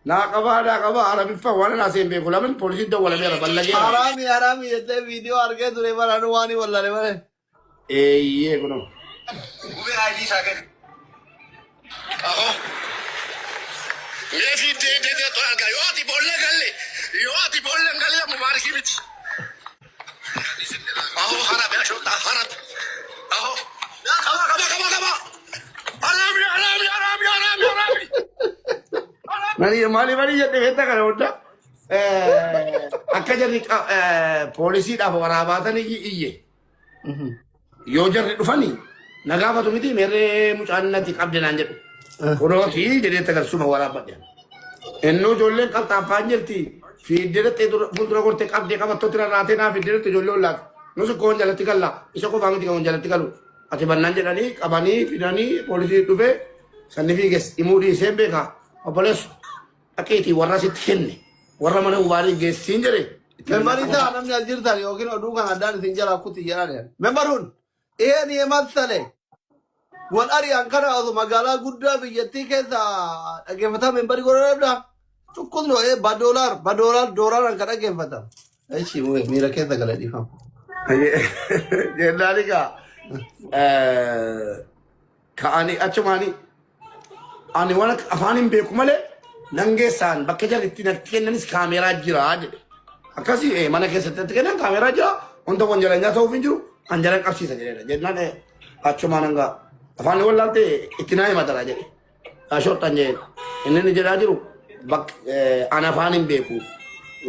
Nakaba Arabi fa wala nasin be kulamin polisi do wala mera ballage. Harami yette video arge dure baranu wani wallale bare. Ye kono. Ube ID saken. Aho. Me fi de to alga yoti bolle galle mubarak bit. Aho harab ya shota harab. Aho. Kaba. Arami. Nani mali jette vetta kana otta. Akka jarri polisi da warabatani iyye. Yoo jarri dhufani nagaafatu miti meree mucaannati qabde naan jedhu kunooti jedheetta garsuma waraabadhe ennoo ijoolleen qalxaaffaan jirti fiiddeeratti fuuldura gorte qabdee qabattoo tira raatee naa fiiddeeratti ijoollee ollaatu nusi koon jalatti galla isa qofaa miti kan jalatti galu ati bannaan jedhanii qabanii fidanii poolisii dhufee sanni fiiges himuu dhiiseen beekaa obboleessu dhaqiitii warra sitti kenne warra mana ubaarii geessiin jedhe Membari ta namni aljirta yookiin oduu kan addaan isin jala kutti jedhan. Membaruun ni eematsale. Wal ari'an kana osoo magaalaa guddaa biyyattii keessa dhaggeeffata membari godhadha. Cukkutno doolaraan kan dhaggeeffata. Achi miira keessa gala dhiifama. Jennaani ka'anii achumaanii ani waan afaaniin beeku malee nangeessaan bakka jarritti natti kennanis kaameeraa jira jedhe. Akkasii mana keessatti kennan kaameeraa jira wanta wanjaleenyaa ta'uuf hin jiru an jalan qabsiisa jedheera jennaan achumaan hanga afaan wallaalte itti naa himatara jedhe ashottan jeen inni ni jedhaa jiru an afaan hin beeku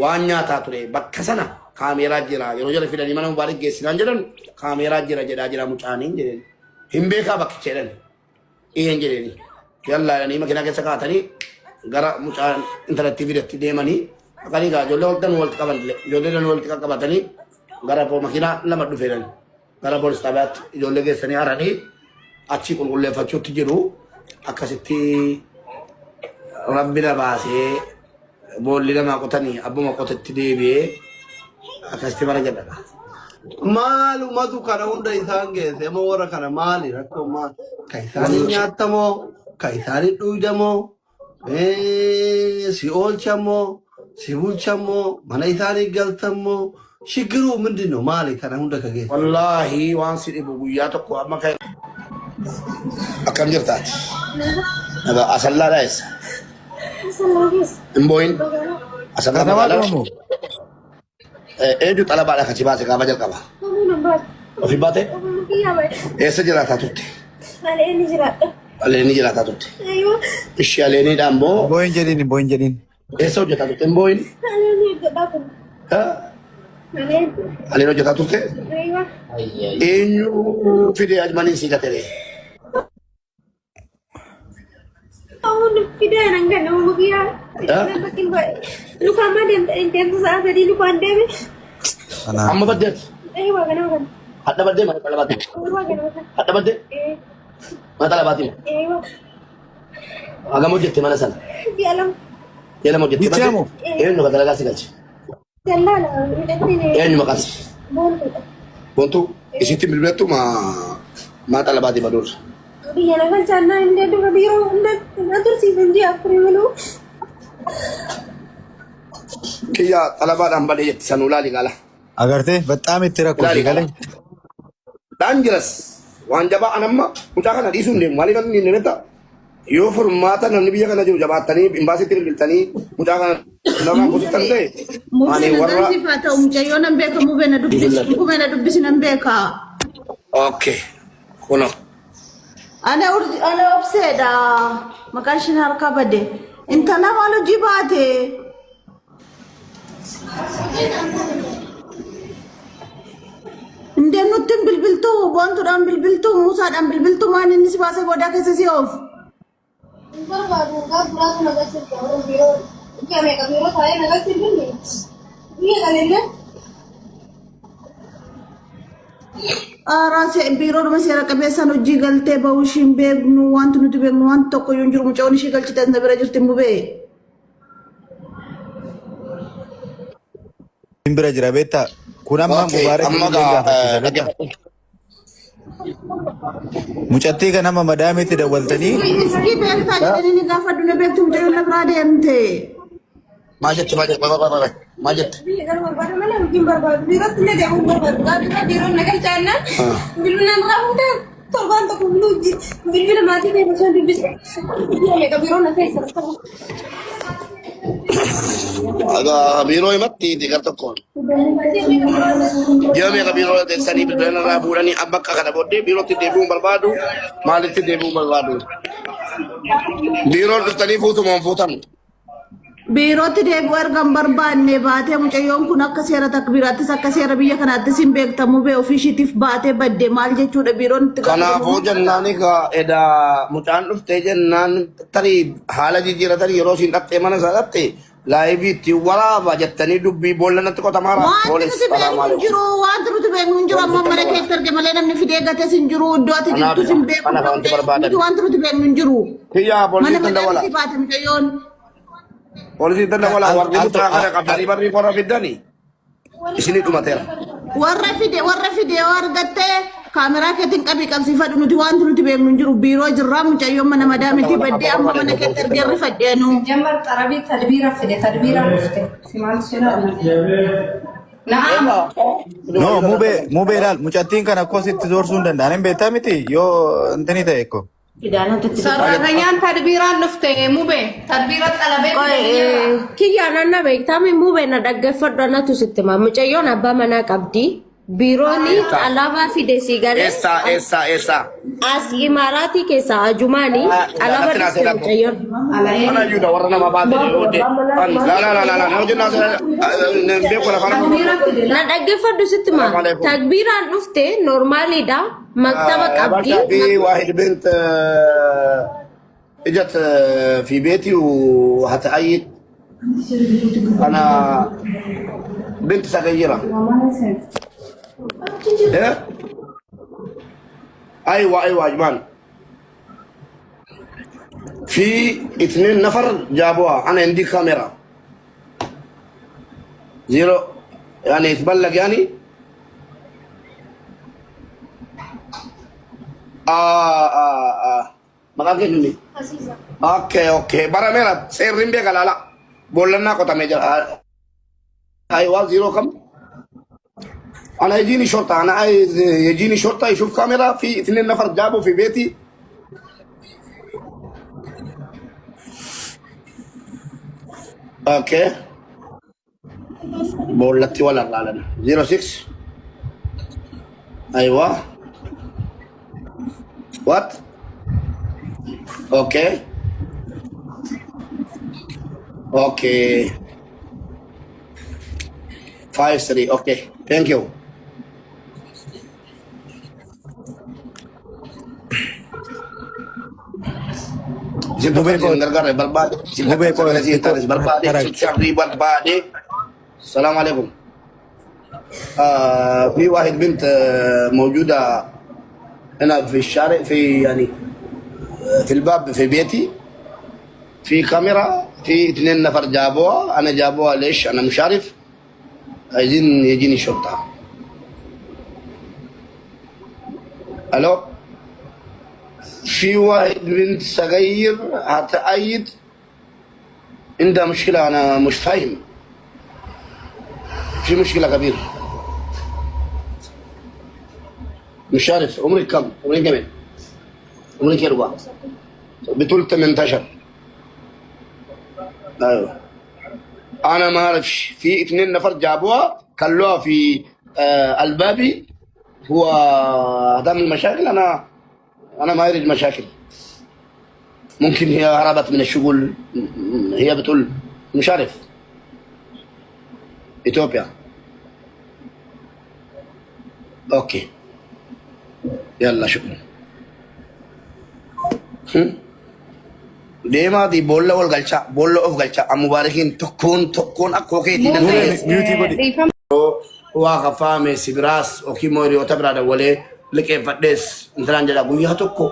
waan nyaataa ture bakka sana kaameeraa jira yeroo jala fidanii mana mubaarak geessinaan jedhan kaameeraa jira mucaaniin jedheen hin beekaa bakkicha jedhan iyyeen jedheeni yallaalanii makiinaa keessa kaatanii gara mucaan intarneetii fiidatti deemanii akanii gaa ijoollee waltan walitti qaban ijoollee walitti qaqqabatanii gara makiinaa lama dhufeeran gara poolis xaabiyaatti ijoollee geessanii haranii achi qulqulleeffachuutti jiru akkasitti rabbi na baasee boolli namaa qotanii abbuma qotetti deebi'ee akkasitti bara jedhama. Maalumatu kana hunda isaan geesse moo warra kana maali rakkoo maal kan isaanii nyaattamoo kan isaanii dhuudamoo si oolchamoo si bulchamoo mana isaanii galtamoo shigiruu mindinoo maali kana hunda ka geesse. Wallaahi waan si dhibu guyyaa tokko amma kan akkam jirtaati. Asallaadhaa eessa? Imbooyin asallaa magaalaa. Eenyu xalabaadha kan si baase gaafa jalqaba. Ofii baate? Eessa jiraataa turte? Aleenii jiraataa turte. Ishee aleeniidhaan boo. Boyin jedhin. Eessa hojjetaa turte imbooyin? Aleen hojjetaa turte? Eenyu fidee ajmanii si gatere? Tidak nanggan nama mukia. Makin baik. Luka mana yang saat tadi luka anda ni? Amma badde. Kenapa? Hadda badde mana kala badde? Hadda badde? Mana kala badde? Agam hojjette mana sana? Di alam. Di alam hojjette. Dichamu. Eenyu ka dalagaa si galche? Jalan. Eenyu maqaan si? Bontu. Isitti bilbilattu maa xala baate badur. Dia nak cana ini tu biru nanti si Fendi aku malu. Kiyya xalabaadhaan balee jetti sanulaa ligala. Agarte በጣም itti galee. Dangerous. Waan jabaa anamma mucaa kana dhiisuu hin deemu maaliif inni hin deemetta? Yoo furmaata namni biyya kana jiru jabaattanii imbaasitti bilbiltanii mucaa kana namaa kututan ta'e. Ani warra. Sifata mucayyoo nan beeka mubena dubbisi nan beeka. Okay. Kuno. Ana obseda maqaan ishiin harka badde intala maal hojii baate indee nutti bilbiltuu boontuudhaan bilbiltuu muusaadhaan bilbiltuu maan inni si baasee boodaa keessa si oofu. Arase biro rumah seera qabeessan hojii galtee bahuu ishiin beeknu wanti nuti beeknu wanti tokko yoo jiru mucaan ishii galchite na bira jirti mubee. Bira jira beektaa kun amma mubaarak Mucattii kan nama madaamitti dawwaltanii Iski beektaa jedhanii ni gaafadhu na beektu mucayyoo na biraa deemte. Majet, majet. Biyya gara barbaada malee hojiin barbaadu. Biirootti illee deemuun barbaadu. Gaaffiidhaa biiroon nagal jaannaan bilbilaan raawwatee torbaan tokko bilbila maatii ta'e osoo dubbise. Meeqa biiroon na keessa qabu. Aga biro matti di kartu kon. Dia me ka biro de sani bilbila na burani abakka kana bodde biro ti debu barbadu malik ti debu barbadu. Biro tu tani futu mon futan. Biirootti deebi'uu erga hin barbaanne baatee mucayyoon kun akka seera takbiraattis akka seera biyya kanaattis hin beektamu bee ofiishiitiif baatee badde maal jechuudha biiroon itti Kanaafuu jennaani ka eda mucaan dhuftee jennaan tarii haala jijjiiratanii yeroo siin dhattee mana isaa dhatte laayibiitti waraaba jettanii dubbii boolla natti qotamaara. wanti nuti beeknu hin jiru wanti nuti beeknu hin jiru amma mana keessa arge malee namni fidee gates hin jiru iddoo ati jirtus hin beeknu wanti nuti beeknu hin jiru Kiyyaa mana boolli tanda wala. madaamitti baate mucayyoon. Polisi tanda wala warri mucaa kana qabdanii barri korra fiddanii. Isinii dhumateera. warra fide yoo argatte kaameraa keetiin qabsiifadhu nuti wanti nuti beeknu hin jiru biiroo jirraa mucayyoon mana madaamitti baddee amma mana keessa erge rifadheenu. Jambar xarabii tadbiira fide tadbiira dhufte. Simaal seenaa. Na'am. no mubee laal mucattiin kan akkasitti doorsuu hin danda'an hin beektaa miti yoo intini ta'e ekko. Sararanyaan tadbiiraan dhufte mube tadbiira xalabee Kiyyaan anna beektaami mube na dhaggeeffadhu annatu sitti maa mucayyoon abbaa manaa qabdi biirooni alaabaa fide si galee Esa. as imaaraatii keessa ajumaanii alaabaa dhufte mucayyoon. Mana yuda warra nama baate ode. La. Nama jenna beeku la fara. Na dhaggeeffadhu sitti maa takbiiraan dhufte noormaaliidha maktaba qabdi. في واحد بنت اجت في بيتي وهتأيد انا بنت صغيرة ايه ايوه اجمال في 2 نفر جابوها انا عندي كاميرا زيرو يعني يتبلغ يعني Makanya gini. Oke. Bara merah. Saya rimbe kalala. Bolana kota meja. Ayo zero kam. أنا يجيني شرطة أنا يجيني شرطة يشوف كاميرا في 2 نفر جابوا في بيتي أوكي بولتي ولا لا 06 أيوة What? Okay. 53. Okay. Thank you. السلام عليكم. في واحد بنت موجودة هنا في الشارع في يعني في الباب في بيتي في كاميرا في 2 نفر جابوها انا جابوها ليش انا مش عارف عايزين يجيني شرطة الو في واحد بنت صغير هتأيد عندها مشكلة انا مش فاهم في مشكلة كبيرة مش عارف عمرك كم؟ عمرك كم؟ عمرك 4 بتقول 18 ايوه انا ما اعرفش في 2 نفر جابوها كلوها في البابي هو هتعمل مشاكل انا ما اريد مشاكل ممكن هي هربت من الشغل هي بتقول مش عارف اثيوبيا اوكي يلا شكرا deemaa di boolla wal galchaa boolla of galchaa mubarakiin tokkoon akkoo keetii nan waa kafaame sibiraas yookiin immoo hiriyoota biraadha walee liqeeffadhees intalaan jedha guyyaa tokko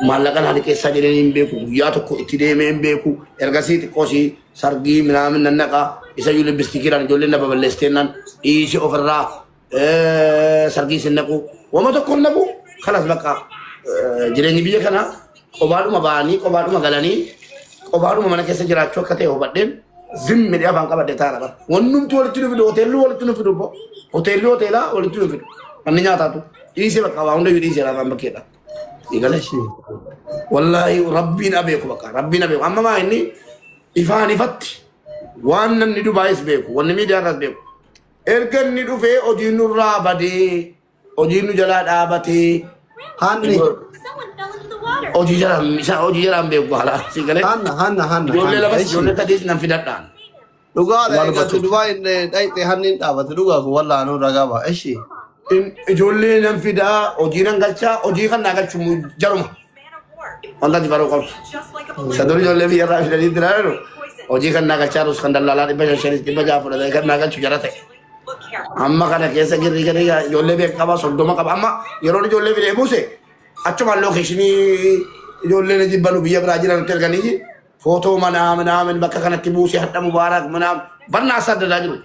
maallaqan haali keessaa jedhanii hin beeku guyyaa tokko itti deemee hin beeku ergasii xiqqoosii sargii minaamin nannaqaa isa iyyuu libbistikiidhaan ijoolleen na baballeesteennan dhiisii ofirraa sargii sin naqu wama tokko hin naqu خلاص بقى جريني بيا كنا قبادو مباني قبادو مغلاني قبادو ممن كيس جرات شو كته هو بدين زم مديا بانك بدي تارا ونوم تقول تلو في هوتيل ولا تلو في دوبو هوتيلا ولا تلو في أني تاتو إيش بقى واوند يدي جرا بام بكيدا يقولش والله ربنا بيكو بقى ربنا بيكو أما ما إني إفاني فت وان ندو بايس بيكو وان ميديا راس بيكو إركن ندو في أجينو رابدي أجينو جلاد آبتي هاني أجي جرام مشا أجي جرام بيكو هلا سيكله هانا يولي لبس يولي تديس نفيدات دان Duga da ga Dubai ne dai te hannun da ba duga ko wallahi no raga ba ashi يولي نفيدا أجي نغلشا أجي كان نغلش جرام والله دي بارو قلت سدور يولي في الرأي الذي درارو أجي كان نغلشا روس كان دلالة بيجا شريس بيجا فولا كان نغلش جراته أما كان كيسا كذي كذي يولي بيكابا صدوما كابا أما يروني يولي في لبوسه أشوف اللوكيشني يولي نجيب بلو بيا براجيل أنتر كنيجي فوتو من بكا كان تبوسي حتى مبارك برنا أسد دراجلو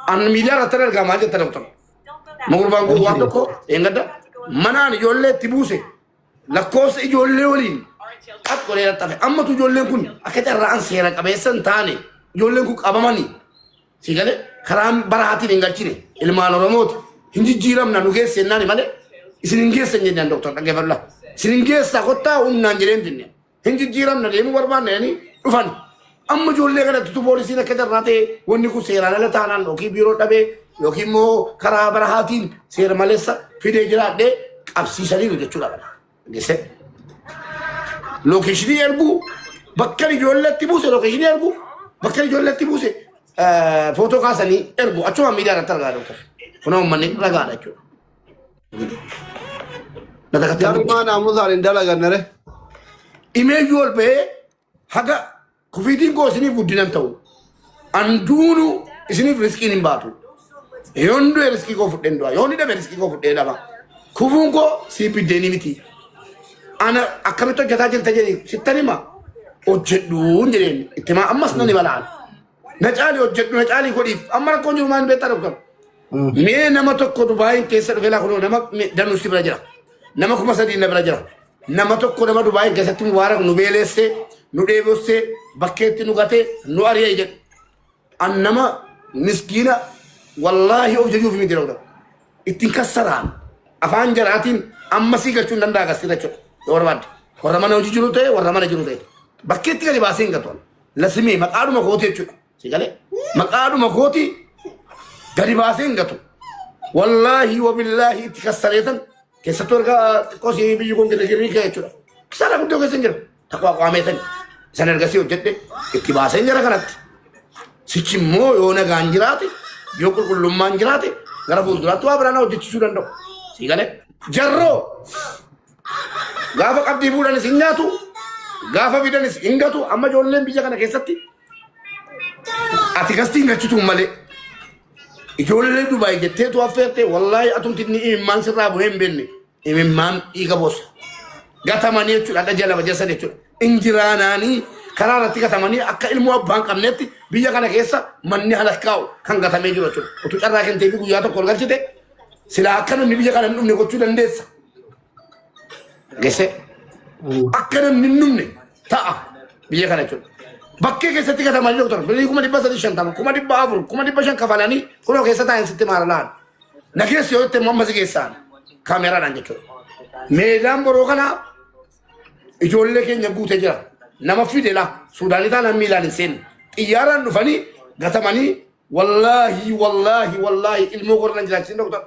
أن ميليار أترى الجامعة ترى وتر مغرب بانكو وانتو كو إنغدا منان يولي تبوسي لكوس يولي ولين أكبر يا تفهم أما تو يولي كون أكيد الرأس سيرك أبيسن تاني يولي كوك أباماني سيكله خرام براتي نينغالشيني إلمان رموت هندي جيرام نانوكي سيناني ماله إسنينجي سنجي دكتور أكيد سنجي ساكوتا نانجيرين دنيا هندي جيرام نريمو بربان يعني رفان أما جولي كده تطبولي سينا كده راتي ونيكو سيرانا لتانا نوكي بيرو تبي يوكي مو خراب براتين سير مالسا في دجرات ده أبسي سري وجه چولا بنا جسه لوكيشني أربو بكري جولة تبوسه لوكيشني أربو بكري جولة تبوسه فوتو كاسني أربو أشوف ميديا رتر غادو كنا مني رغادا أشوف yar mana muzarin dalaga nare image wol be haga kufidin ko sini buddinan taw andunu isini riski nin batu yondo riski ko fudden do yondi de riski ko fudde daba kufun ko sipi denimiti ana akamito jata jil tajeri sitanima ojeddu ndiren itima amas nani balal najali ojeddu najali ko dif amara ko nyuman be tarab kam me nama tokko dubai kesar vela ko nama danu sibra jara nama kuma sadi na brajara nama tokko nama dubai kesati mubarak nu belesse nu debosse bakketti nu gate nu ariye je annama miskina wallahi objaju fi midrawda itin kasaran afan jaratin amma siga chun danda gasira chu dorwad warramana ujujurute warramana jurute bakketti kali basinga ton lasmi maqadu makoti chu sigale maqadu makoti gari basinga to wallahi wa billahi tikassaretan kesatorga kosi biyugon gere ke chu sara guddo kesenjer takwa qametan sanar gasi ojette ittibasa injara kanat sichimmo yona ganjirati yokul kullum manjirati garabu duratu abrana ojchi sudando sigale jarro gafa qabdi budan sinyatu gafa bidan ingatu amma jollen bija kana kesatti ati gasti ngachutu male ijolle dubai jette to aferte wallahi atum tinni iman sirabu hembenne imam igabos gatamani chu ada jala bajasane chu injiranani karara tika tamani akka ilmu abban kamnetti biya kana kessa manni halakaw kan gatame jiro chu to carra kan tebi guya to kolgalchite sila akkana ni biya kana numne ko chu dandesa gese akkana ninnumne taa biya kana chu bakke kessa tika tamani doktor beli kuma dibba sadi shantam kuma dibba abur kuma dibba shan kafalani kuno kessa ta en sitte maralan nakes yote mamma sigesan kamera nan jechu medan boro kana ijolle kenya guute jira nama fidela sudani tana milan sen iyaran dufani gatamani wallahi ilmu gornan jira sin doktor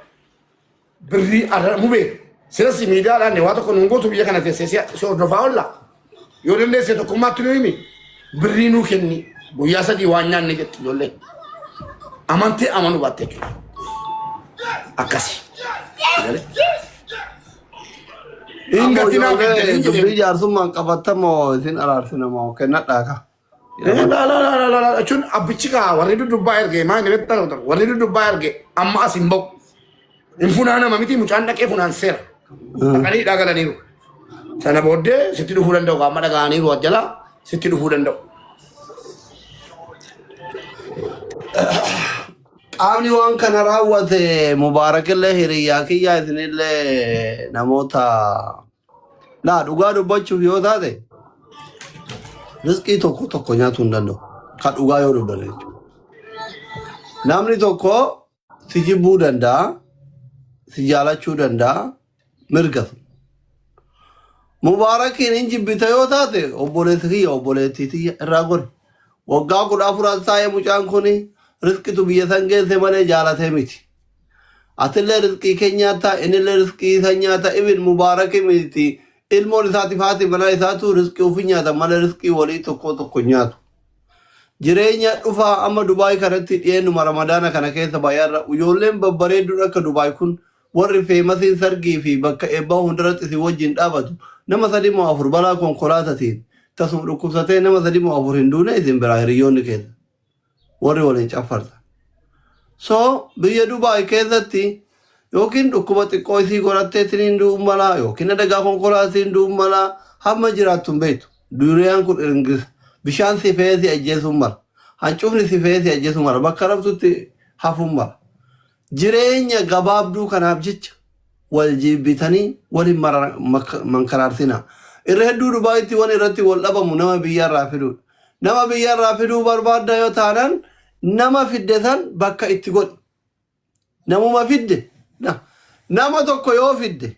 birri ada mube sirasi media ala ne wato kono ngoto biya kana tesesia so do faolla yodende se to kumatru mi birri nu kenni bu yasa di wanyan ne jet jolle amante amanu batte akasi inga tina jubri jar summan qabatamo sin ararsina mo kenada ka la chun abichika waridu dubai erge ma ne bettalo to waridu dubai erge amma asimbok infunana mamiti muchanda ke funan ser akani dagala niru sana bodde sitidu hurando ka amma daga niru ajala sitidu hurando qaamni waan kana raawwate mubaarakillee hiriyaa kiyyaa isinillee namoota laa dhugaa dubbachuuf yoo taate rizqii tokko tokko nyaatuu hin danda'u kan dhugaa yoo dubbanne jechuudha. Namni tokko si jibbuu danda'a, si jaalachuu danda'a, mirgatu. Mubaarakiin hin jibbita yoo taate obboleessi kiyya obboleettii kiyya irraa godhe. Waggaa 14 taa'ee mucaan kuni rizqitu biyya san geesse malee jaalatee miti. Atillee rizqii keenyaata, innillee rizqii isa nyaata. Ibin mubaarakii miti. Ilmoon isaatiif haati manaa isaatu rizqii ofii nyaata malee rizqii walii tokko tokko nyaatu. Jireenya dhufaa amma Dubaay kanatti dhiyeenuma Ramadaana kana keessa baay'aarra ijoolleen babbareedduun akka Dubaay kun warri feemasiin sargii fi bakka eebbaa hundarratti si wajjin dhaabatu nama 3 balaa konkolaataatiin tasuma dhukkubsatee nama 3 hin duune isin biraa hiriyoonni keessa warri waliin caffarta. So biyya Dubaay keessatti yookiin dhukkuba xiqqoo isii godhatteetiin hin du'u malaa yookiin adagaa konkolaatiin hin du'u malaa hamma jiraattu hin beektu. Duriyaan kun ingilisa. Bishaan si fe'ee si ajjeesuun mala. Hancufni si fe'ee si ajjeesuun mala. Bakka rabtutti hafuun mala. Jireenya gabaabduu kanaaf jecha wal jibbitanii waliin mankaraarsinaa. Irra hedduu Dubaayitti waan irratti wal dhabamu nama biyyarraa fiduudha. Nama biyyarraa fiduu barbaadda yoo taanaan nama fidde san bakka itti godhi. Namuma fidde. Nama tokko yoo fidde.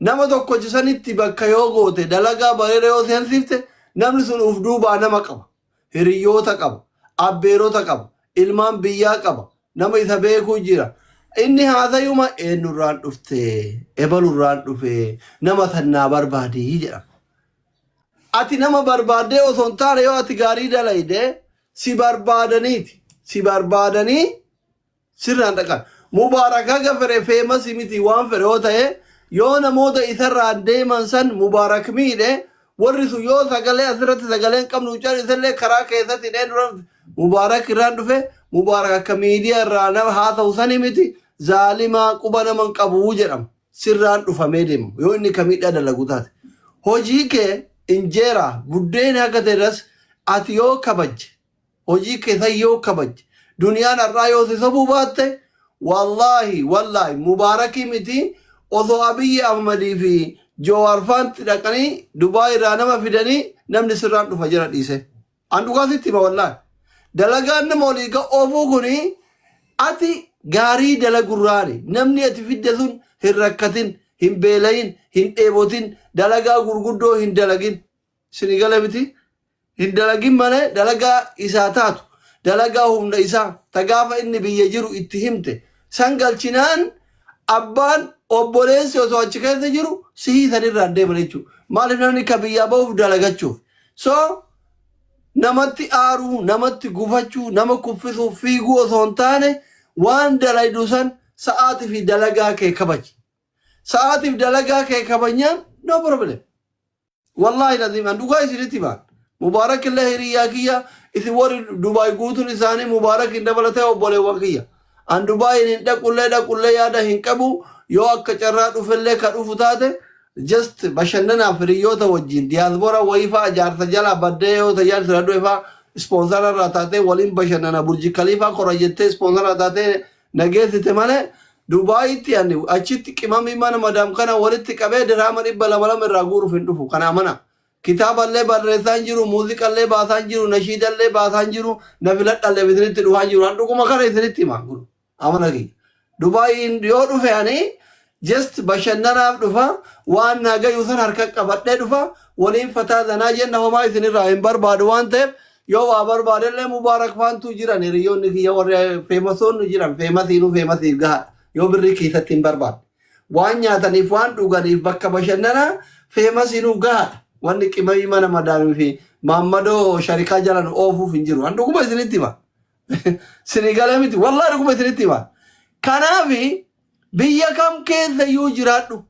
Nama tokko jisanitti bakka yoo goote dalagaa bareeda yoo seensifte namni sun uf duubaa nama qaba. Hiriyoota qaba. Abbeerota qaba. Ilmaan biyyaa qaba. Nama isa beekuu jira. Inni haasayuma eenyurraan dhufte ebalurraan dhufe nama sannaa barbaadii jedha. Ati nama barbaadee osoo hin taane yoo ati gaarii dalayde si barbaadaniiti. Si barbaadanii sirraan dhaqan. Mubaarakaa gafere feemasi miti waan fere yoo ta'e yoo namoota isarraan deeman san mubaarak miidhe warri sun yoo sagalee asirratti sagalee hin qabnu ucaan isallee karaa keessatti dheen mubaarak irraan dhufe mubaarak akka miidiyaa irraa nama haasa'u sani miti zaalimaa quba naman qabuu jedhama sirraan dhufamee deemu yoo inni kamiidhaa dalagu taate. Hojii kee injeeraa buddeen akka ta'eras ati yoo kabajje hojii keessan yoo kabajje duniyaan har'aa yoo si sobuu baatte wallahi mubaarakii miti osoo Abiyyi Ahmadii fi Jawaarfaanti dhaqanii Dubaay irraa nama fidanii namni sirraan dhufa jira dhiise. An dhugaasitti hima wallahi. Dalagaan nama olii oofuu kuni ati gaarii dalagurraani. Namni ati fidde sun hin rakkatin, hin beelayin, hin dheebotin, dalagaa gurguddoo hin dalagin. Isinii gala miti? Hin dalagin malee dalagaa isaa taatu. Dalagaa humna isaa tagaafa inni biyya jiru itti himte. San galchinaan abbaan obboleessi osoo achi keessa jiru sihii sanirraan deeman jechuudha. Maaliif namni ka biyyaa bahuuf dalagachuuf. So namatti aaruu, namatti gufachuu, nama kuffisuuf fiiguu osoo hin taane waan dalaydu san sa'aatii fi dalagaa kee kabaji. Sa'aatii fi dalagaa kee kabajnaan no problem. Wallahi lazim an dhugaa isinitti baan. Mubaarak illee hiriyaa kiyya isin warri Dubaay guutuun isaanii mubaarak hin dabalatee obboleewwan kiyya. An Dubaay hin dhaqullee yaada hin qabu yoo akka carraa dhufellee ka dhufu taate just bashannanaaf hiriyoota wajjin diyaaspoora wayiifaa jaarsa jala baddee yoo tajaajila sirra dhuefaa ispoonsara irraa taatee waliin bashannana burji kaliifaa kora jettee ispoonsara taatee nageessite malee Dubaayitti ani achitti qimamii mana madaam kana walitti qabee diraama 200 irraa guuruuf hin dhufu kana amana. Kitaaballee barreessaan jiru, muuziqallee baasaan jiru, nashiidallee baasaan jiru, nafiladhallee isinitti dhufaan jiru. An dhuguma kana isinitti himaa kun amana kiyya. Dubaayiin yoo dhufe ani just bashannanaaf dhufa waan naagayu san harka qabadhee dhufa waliin fataa zanaa jenna homaa isinirraa hin barbaadu waan ta'eef yoo waa barbaadellee mubaarak faantu jiran hiriyoonni kiyya warri feemasoonni jiran feemasiif gahaa yoo birrii keessatti hin barbaadu. Waan nyaataniif waan dhuganiif bakka bashannanaa feemasiinuu gahaadha. Wanni qimamii mana madaamii fi maammadoo sharikaa jalan oofuuf hin jiru. An dhuguma isinitti hima. Sinigalee miti. Wallahi dhuguma isinitti hima. Kanaafi biyya kam keessa iyyuu jiraadhu.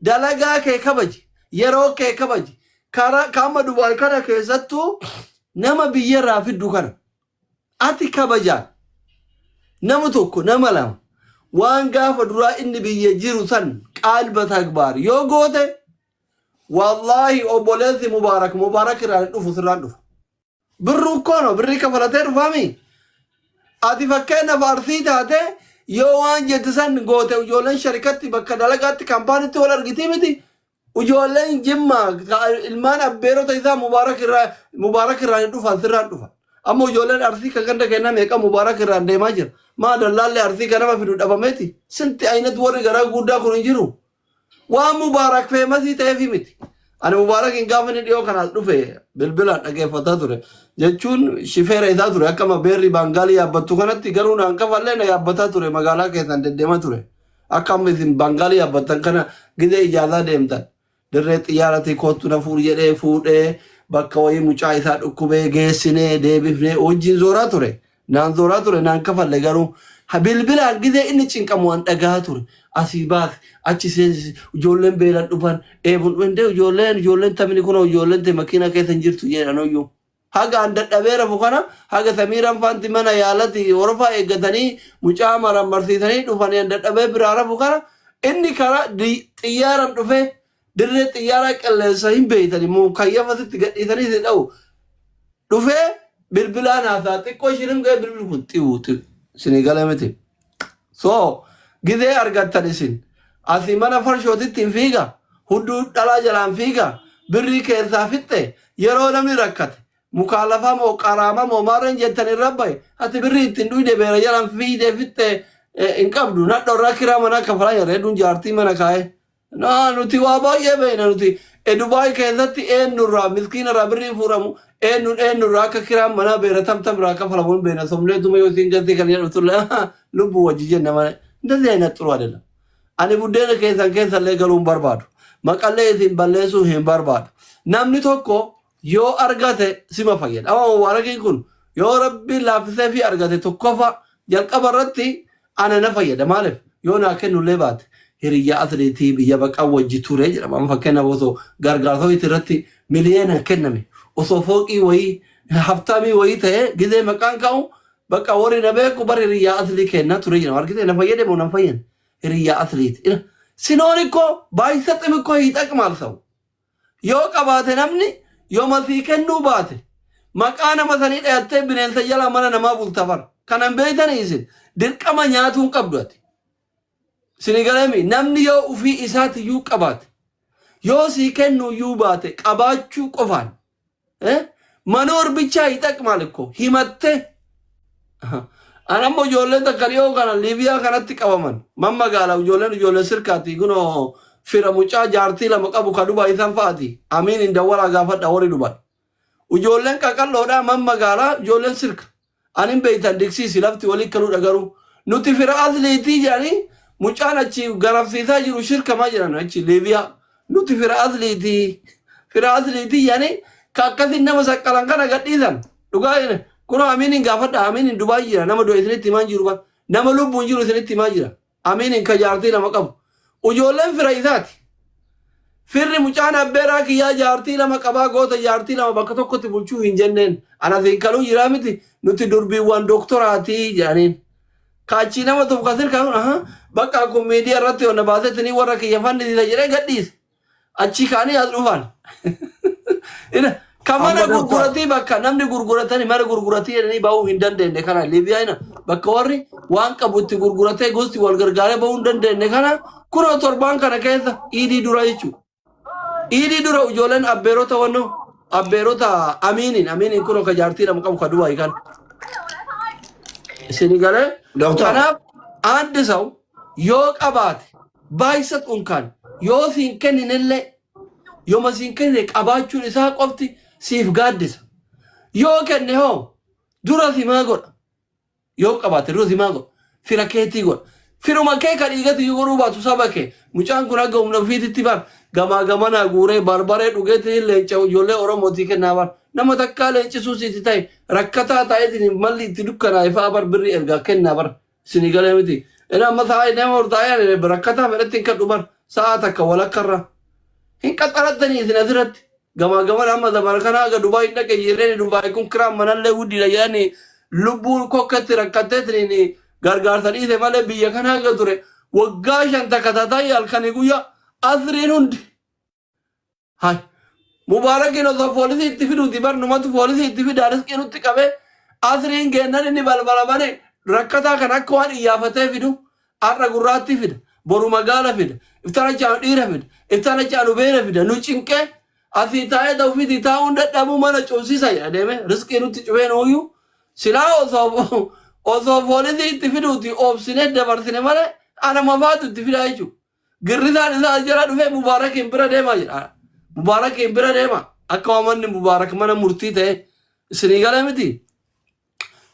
Dalagaa kee kabaji. Yeroo kee kabaji. Kama Dubaay kana keessattuu nama biyyarraa fiddu kana. Ati kabajaan. Nama tokko nama lama. Waan gaafa duraa inni biyya jiru san qalba takbaar yoo goote wallahi obboleessi mubaarak irraan dhufu sirraan dhufu. Birru kono birri kafalatee dhufaami. ati fakkeenya faarsii taate yoo waan jette san goote ijoolleen sharikatti bakka dalagaatti kaampaaniitti wal argiti miti ijoolleen jimma ilmaan abbeerota isaa mubaarak irraa hin dhufan sirraan dhufan amma ijoolleen arsii kan ganda kenna meeqa mubaarak irraan deemaa jira maa dallaallee arsii kan nama fidu dhabameeti sinti aynat warri garaa guddaa kun hin jiru waan mubaarak feemasii ta'eefi miti ani mubaarak hin gaafa ni dhiyoo kanaas dhufe bilbilaan dhageeffataa ture jechuun shifeera isaa ture akkama beerri baangaalii yaabbattu kanatti garuu naan kafallee na yaabbataa ture magaalaa keessan deddeema ture akkam isin baangaalii yaabbattan kana gidee ijaazaa deemtan dirree xiyyaaratii kootu na fuudh jedhee fuudhee bakka wayii mucaa isaa dhukkubee geessinee deebifnee wajjin zooraa ture naan kafalle garuu bilbilaan gidee inni cinqamu waan dhagaa ture asii baas achi seensi ijoolleen beelan dhufan eebuun dhufan ijoolleen tamini kun ijoolleen te makiina keessa hin jirtu jedhan oyyuu haga an dadhabee rafu kana haga samiiraan faanti mana yaalati horofaa eeggatanii mucaa maran barsiisanii dhufanii an dadhabee biraa rafu kana inni karaa xiyyaaran dhufee dirree xiyyaaraa qilleensa hin beeytani mukayyafasitti gadhiisanii si dha'u dhufee bilbilaan haasaa xiqqoo ishiin ga'ee bilbil kun xiwu sinii galamiti so gidee argattan isin asii mana farshootitti hin fiiga hudduu dhalaa jalaan fiiga birrii keessaa fixxe yeroo namni rakkate mukaalafaa moo qaraama moo maarreen jettanii rabbaye ati birrii ittiin dhuyde beera jalaan fiidee fixxe hin qabdu nadho irraa kiraa manaa kafalaa jira hedduun jaartii mana kaa'e nuti waa baay'ee beeyna nuti Dubaay keessatti eenyurraa miskiinarraa birrii fuudhamu eenyurraa akka kiraan manaa beera tamtamraa kafalamuun beena somleetuma yoo isin gatii kan jedhu turre lubbuu wajji jenna malee እንደዚህ አይነት ጥሩ አይደለም ani buddeena keessallee galuun barbaadu maqallee isin balleessuu hin barbaadu namni tokko yoo argate sima fayyada amma mubaarakiin kun yoo rabbi laaffisee fi argate tokkofa jalqaba irratti ana na fayyada maaliif yoo naa kennullee baate hiriyyaa atleetii biyya baqaa wajji ture jedhama amma fakkeenyaaf osoo gargaarsoo irratti miliyoona kenname osoo fooqii wayii haftaamii wayii ta'ee gizee maqaan ka'u bakka warri na beeku bari hiriyyaa atleetii kennaa ture jedhama argite na fayyade moo na fayyade hiriyyaa atleetii sinoon ikkoo baay'isatti ikkoo hiixaqmaal ta'u yoo qabaate namni yoo masii kennuu baate maqaa nama sanii dhayattee bineensa jala mana namaa bultafar kanan beeytanii isin dirqama nyaatuun qabdu ati sinigalemi namni yoo ufii isaatiyyuu qabaate yoo sii kennuuyyuu baate qabaachuu qofaan manoor bichaa hiixaqmaal ikkoo himatte anammo ijoolleen takka dhiyoo kana liibiyaa kanatti qabaman mammagaala ijoolleen sirkaati kunoo fira mucaa jaartii lama qabu ka Dubaay isaan fa'aati amiin hin dawwalaa gaafadha warri Dubaay ijoolleen qaqalloodhaa mammagaala ijoolleen sirka anin beeytan diksiisi lafti walii kaluudha garuu nuti fira asliitii jedhanii mucaan achi garafsiisaa jiru shirkamaa jiran achi liibiyaa nuti fira asliitii jedhanii ka akkasin nama saqqalan kana gadhiisan dhugaa kuno aminin gaafadha aminin Dubaay jira nama do isinitti himaan jiru nama lubbuun jiru isinitti himaa jira aminin ka jaartii lama qabu ijoolleen fira isaati firri mucaan abbeeraa kiyyaa jaartii lama qabaa goota jaartii lama bakka tokkotti bulchuu hin jenneen anasiin kaluu jiraa miti nuti durbiiwwan doktoraatii jedhaniin kaachii nama tokko sirkaa bakka kun miidiyaa irratti onna baasettanii warra kiyya fannisiisa jedhee gadhiise achi kaanii as dhufan kamana gurguratii bakka namni gurguratanii mana gurguratii jedhanii bahuu hin dandeenye kana liibiyaa bakka warri waan qabutti gurguratee gosti wal gargaaree bahuu hin dandeenye kana kunoo torbaan kana keessa iidii dura jechuudha. Iidii dura ijoolleen abbeerota wannoo abbeerota amiiniin kunoo ka jaartii lama qabu ka Dubaay kan isin galee kanaaf addi saw yoo qabaate baay'isa xunkaan yoo siin kenninillee yoo masiin kenne qabaachuun isaa qofti siif gaaddisa yoo kenne hoo dura simaa godha yoo qabaate dura simaa godha fira keetii godha firuma kee ka dhiigati yoo godhuu baatu saba kee mucaan kun akka humna ofiititti bar gamaa gamanaa guuree barbaree dhugeetiin leenca ijoollee oromootii kennaa bar nama takkaa leencisuu siiti ta'e rakkataa ta'eetiin malli itti dukkanaa'e fa'aa bar birrii ergaa kennaa bar isinii galee miti amma sa'a nama hortaa'ee rakkataa fedhatti hin kadhu bar sa'a takka walakkarra hin qaxarattanii isin asirratti gamaa gaman amma zamana kana aga Dubaay dhaqe jedhanii Dubaay kun kiraan manallee guddiidha jedhanii lubbuun kokkatti rakkatteetiin gargaarsa dhiise malee biyya kana aga ture waggaa 5 takataataa halkanii guyyaa asriin hundi hay mubaarakiin osoo poolisii itti fiduuti bar numatu poolisii itti fida riskii nutti qabee asriin geennan inni balbala bane rakkataa kan akka waan iyyafatee fidu har'a gurraatti fida boru magaala fida iftana chaanu dhiira fida iftana chaanu beera fida nu cinqee asii taa'ee ta'uufiti taa'uun dadhabuu mana cuusisa jedhame riskii nutti cubeen ooyyuu silaa osoo poolisii itti fiduuti oobsine dabarsine malee ana mafaatu itti fidaa jechuudha. Girrisaan isaa jala dhufee Mubaarakiin bira deemaa jedha. Mubaarakiin bira deema akka wamanni Mubaarak mana murtii ta'e isinii galee miti.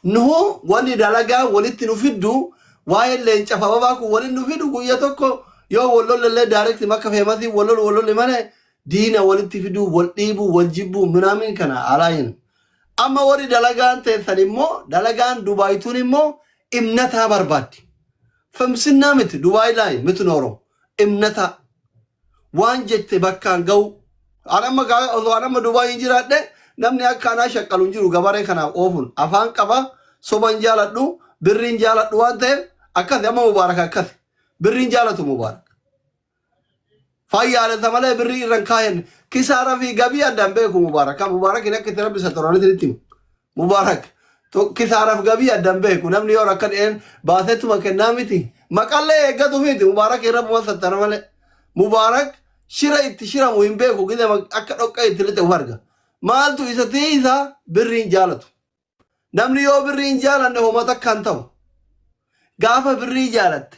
Nuhu wanni dalagaa walitti nu fiddu waa'ee leenca fababaa kun walitti nu fiddu guyyaa tokko yoo wallollee daarekti makka feemasii wallollee malee diina walitti fiduu wal dhiibuu wal jibbuu minaamin kana alaayin. Amma warri dalagaan teessan immoo dalagaan Dubaayituun immoo imnataa barbaaddi. Famsinnaa miti Dubaay laay miti nooroo. Imnata waan jette bakkaan ga'u anamma Dubaay jiraadhe namni akka anaa shaqqalu jiru gabaree kanaaf oofun afaan qaba soban jaaladhu birriin jaaladhu waan ta'eef akkasi amma Mubaarak akkasi birriin jaalatu Mubaarak fayyaalessa malee birrii irraan kaayan kisaaraa fi gabii addaan beeku Mubaarak kan Mubaarak hin akka itti rabbisa toranitti itti Mubaarak kisaaraaf gabii addaan beeku namni yoo akka dheen baasettuma kennaa miti. Maqallee eeggatu miti Mubaarak irra bu'an sattara malee Mubaarak shira itti shiramu hin beeku gide akka dhoqqa itti lixu arga maaltu isa tiisa birriin jaalatu namni yoo birriin jaalanne homata kan ta'u gaafa birrii jaalatte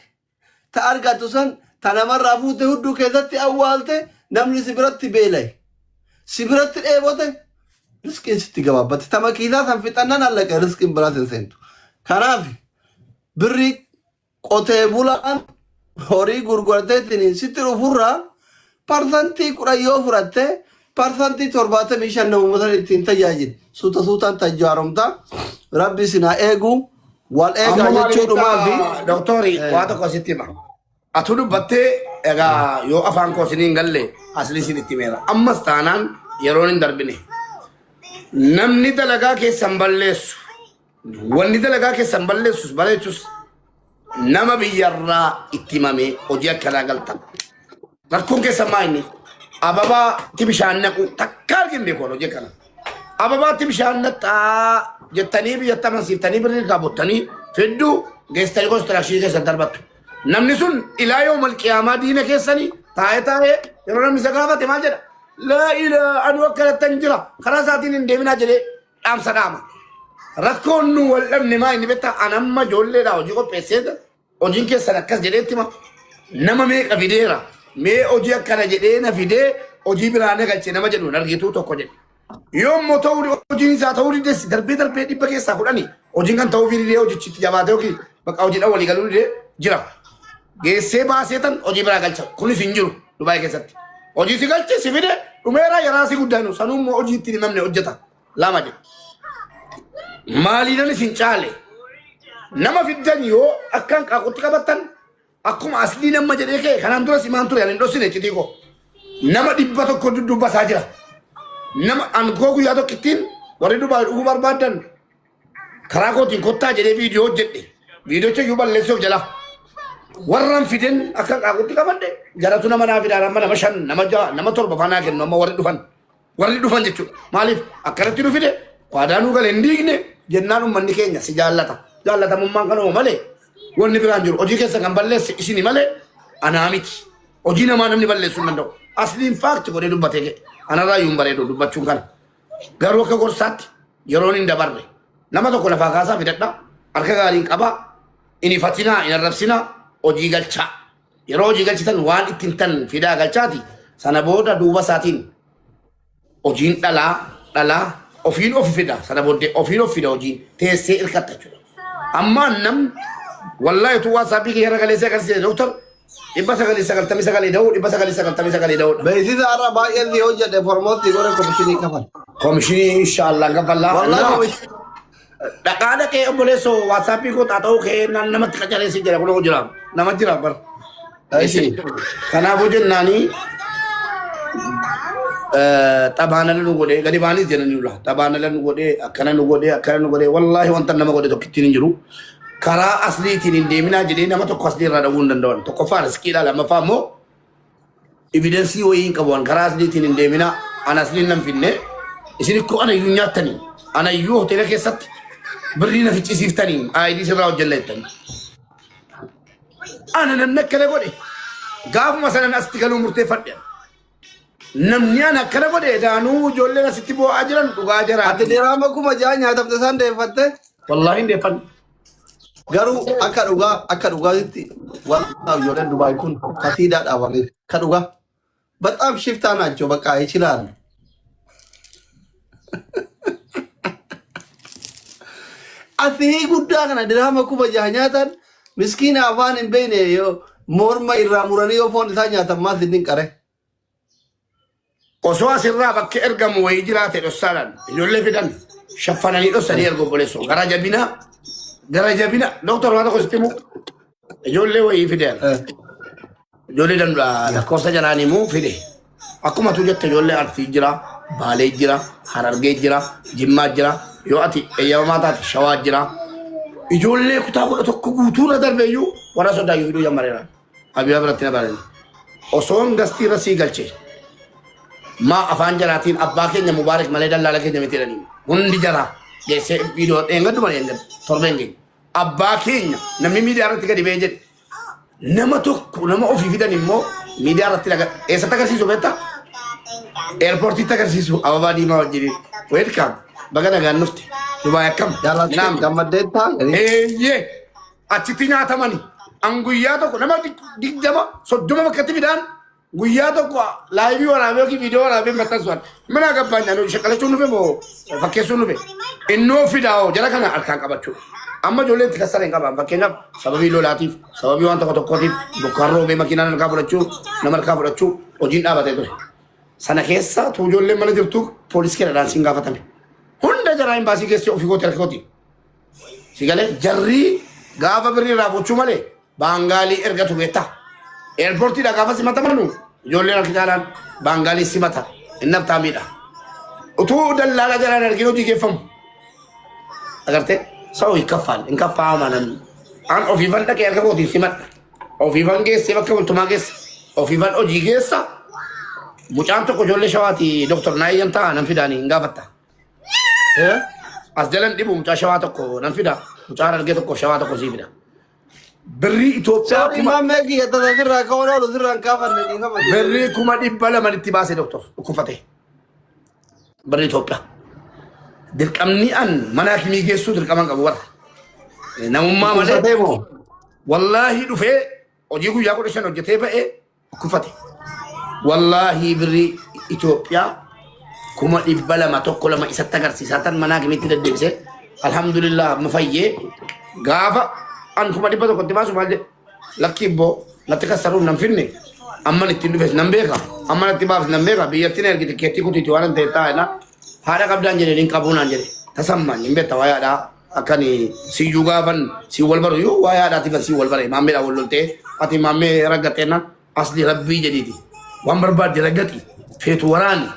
ta argatu san ta namarraa fuute hudduu keessatti awwaalte namni sibiratti beela'e sibiratti dheebote riskiin sitti gabaabbate tama kiisaa san fixannan allaqe riskiin biraa sin seentu kanaaf birrii qotee bulaan horii gurgurteetiin sitti dhufurraa parsantii kudhan yoo fudhatte parsantii 75 namoota ittiin tajaajilu suutaan tajaajilamta rabbi sinaa eegu wal eegaa jechuudhumaa fi doktorii waa tokko sitti hima atu dubbattee egaa yoo afaan koo isiniin galle asli isin itti meera ammas taanaan yeroon hin darbine namni dalagaa keessan balleessu wanni dalagaa keessan balleessus bareechus nama biyyarraa itti himamee hojii akkanaa galtan rakkoon keessan maa inni ababaatti bishaan naqu takka argin beekoon hojii kana ababaatti bishaan naqxaa jettanii biyyatti amansiiftanii birrii kaabbottanii fidduu geessitanii konistiraakshii keessan darbattu namni sun ilaa yoo malqiyaamaa diina keessanii taa'ee yeroo namni isa gaafate maal jedha laa ilaa aduu akkanattan jira karaa isaatiin hin deeminaa jedhee dhaamsa dhaama rakkoon nu wal dhabne maa inni beektaa anamma ijoolleedhaa hojii qopheesseeta hojiin keessan akkas jedheetti ma nama meeqa fideera mee hojii akkana jedhee na fidee hojii biraan galchee nama jedhu argituu tokko jedhe yoommoo ta'uu hojiin isaa ta'uu diddeessi darbee dhibba keessaa fudhanii hojiin kan ta'uu fi didee hojichitti jabaatee yookiin bakka hojiidhaan walii galuu didee jira geessee baaseetan hojii biraa galcha kunis hin jiru Dubaay keessatti hojii si galche si fide dhumeeraa yaraa si guddaanu sanuummoo hojii ittiin namni hojjeta lama jedhe maaliidhaan isin caale nama fiddan yoo akkaan qaaqutti qabattan akkuma aslii nama jedhee kee kanaan dura simaan ture hin dhossine citii koo nama 100 duddubasaa jira nama ankoo guyyaa tokkittiin warri Dubaay dhufuu barbaadan karaa kootiin kottaa jedhee viidiyoo hojjedhe viidiyoocha iyyuu balleessuuf jala warran fiden akkaan qaaqutti qabadhe jaratu nama naa fidaan amma nama 5 nama 6 nama 7 faanaa kennu amma warri dhufan jechuudha maaliif akkanatti nu fide waadaanuu galee hin diigne jennaan ummanni keenya si jaallatamummaan kanuma malee wanni biraan jiru hojii keessa kan balleesse isini malee anaa miti hojii namaa namni balleessuu hin danda'u asliin faakti godhee dubbatee anarraa yuun bareedu dubbachuun kana garuu akka gorsaatti yeroon hin dabarre nama tokko lafaa kaasaa fidadha harka gaariin qabaa hin ifatinaa hin arrabsinaa hojii galchaa yeroo hojii galchitan waan ittiin tan fidaa galchaati sana booda duuba isaatiin hojiin dhalaa ofiin of fida sana booddee ofiin of fida hojiin teessee irkatta jechuudha amma nam wallahi tu WhatsApp ki yara galeessa agarsiise doktor 999 da'uu 999 da'uu beeksisa irra baay'een yoo jedhe formooti gore komishinii kafal komishinii inshallah kafalla dhaqaa dhaqee obboleesso WhatsApp ko taata'uu kee namatti qacareessi jira kun jira nama jira bar kanaafuu jennaanii tabaana nu godhe gadi baanis jenanii ula tabaana nu godhe akkana nu godhe wallahi wanta nama godhe tokkittiin hin jiru karaa asliitiin hin deeminaa jedhee nama tokko aslii irraa dhawuu hin danda'an tokkoffaa riskiidha lammaffaa immoo evidensii wayii hin qabu karaa asliitiin hin deeminaa an asliin nan finne isin ikkoo ana iyyuu nyaattanii ana iyyuu hoteela keessatti برينا في تشيسيف تاني ايدي سراو جلتني انا نمنكله غدي غاف مثلا استقلوا مرتفع namni ana akkana godhe daanuu ijoollee asitti bu'aa jiran dhugaa jira. Ati diraama kuma jaa nyaatamte isaan deeffatte. Wallaahi hin deeffan. Garuu akka dhugaatitti waan ijoolleen Dubaay kun kasiidhaadhaa warri ka dhugaa. Bexaam shiftaa naachoo bakka ይችላል. Ati guddaa kana diraama kuma jaa nyaatan miskiina afaan hin beekne yoo morma irraa muranii yoo foon isaa nyaatan maas hin qare. Osoo asirraa bakka ergamu wayii jiraate dhossaadhaan ijoollee fidan shaffananii dhossanii erga obboleessu gara jabina doktor waan tokko sitti himu ijoollee wayii fidan ijoollee dand'a lakkoofsa jalaan himuu fide akkuma tu jette ijoollee Arsii jira Baalee jira Harargee jira Jimmaa jira yoo ati eeyyamamaa taate Shawaa jira ijoollee kutaa 11 guutuurra darbeeyyuu warra sodaayyuu fiduu jammareera Habiba biratti na barani osoon gastii irra sii galchee ما أفان جراتين أباكي نجا مبارك مالي دل لالك نجا متيراني هندي جرا جيسے فيديو إنغا دماني إنغا تربينجي أباكي نجا نمي ميديا رتي كدي بيجد نما توك نما أوفي فيدا نمو ميديا رتي لغا إيسا تكرسيسو بيتا إيرپورتي تكرسيسو أبابا ديما وجيري ويلكم بغانا غان نفتي دبايا كم نعم كم ديتا إيه أتشتينا تماني أنغوياتو نما دي جما صدوما مكتي بيدان guyyaa tokko laayivii waraabee yookiin viidiyoo waraabee maxxansuudhaan mana gabbaan nyaanuu shaqalachuun dhufe moo fakkeessuun dhufe innoo fidaa'oo jala kana harkaan qabachuu amma ijoolleen itti kassara hin qaban fakkeenyaaf sababii lolaatiif sababii waan tokko tokkootiif bokkaan roobee makiinaan harkaa fudhachuu nama harkaa fudhachuu hojiin dhaabatee ture sana keessa tu ijoolleen mana jirtu poolisii keedhaan siin gaafatame hunda jaraa imbaasii keessi ofii kooti harkooti si galee jarrii gaafa birrii irraa gochuu malee baangaalii ergatu beektaa eerpoortiidha gaafa simata manu ijoolleen harkitaalaan baangaalii simata inni abtaamiidha utuu dallaala jalaan arginu digeeffamu agarte sa'u hin kaffaa amanan an ofiifan dhaqee harka kootiin simadha ofiifan geesse bakka bultumaa geesse ofiifan hojii geessa mucaan tokko ijoollee shawaati doktor Naayyam ta'a nan fidaanii hin gaafatta as jalan dhibu mucaa shawaa tokko nan fida mucaan argee tokko shawaa tokko sii fida بري إثيوبيا كما ماجي يتذكر كون أولو ذران كافر نجيفا بري كما دبلا من اتباس دكتور وكفته بري إثيوبيا دلك أمني أن مناك ميجي سود دلك أمان كبور نمما ماله والله دفع أجيكو ياكو رشان أجتهي بقى وكفته والله بري إثيوبيا كما دبلا ما تقول ما إستغر سيساتن مناك ميتي دبسه الحمد لله مفاية غافا an kuma di bato ko tibasu malde lakibbo natika saru nam finne amma nitindu bes nambeka amma natibas nambeka biyatina ergiti keti kuti tiwaran teta na hada kabdan jere nin kabuna jere tasamman imbe tawaya da akani si juga ban si walbaru yo waya da tifa si walbare mamme da wololte ati mamme ragatena asli rabbi jadidi wan barba di ragati fetu warani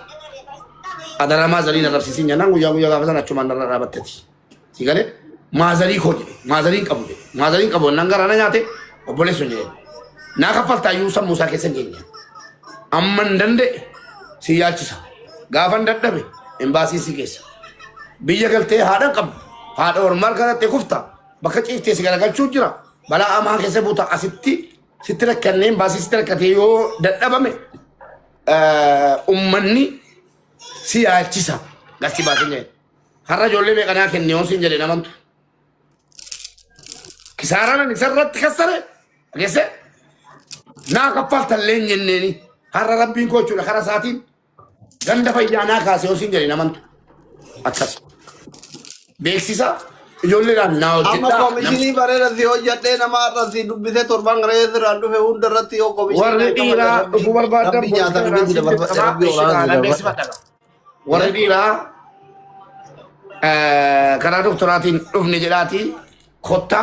adara mazalina rabsi nangu yagu yaga fasana chuma ndara rabatati sigale mazari khoje mazari qabu nangara na nyate obole sunye na kafalta yusa musa ke sengenya amman dande si yachisa gafan daddabe embassy si kesa biya galte hada qab hada or mar kana te kufta baka chifte si gala galchu jira bala ama ke se buta asitti sitra kanne embassy sitra kate yo daddabame ummanni si yachisa gasti basenye harra jolle be kana kenne on sinjele namantu كسارنا نسرت كسره ليس ناقفلت اللين جنني هر ربي كوچو لخرا ساتين غند فيانا كاسيو سينجري نمنت اكس بيكسيسا يولي ناو اما كوميشني بارے رسي ہو جتے نما رسي دبتے توربان رے رانڈو فے ہون درتی او کوميشن ورديرا اوپر باٹم ورديرا كرا دكتوراتين ابن جلاتي خوتا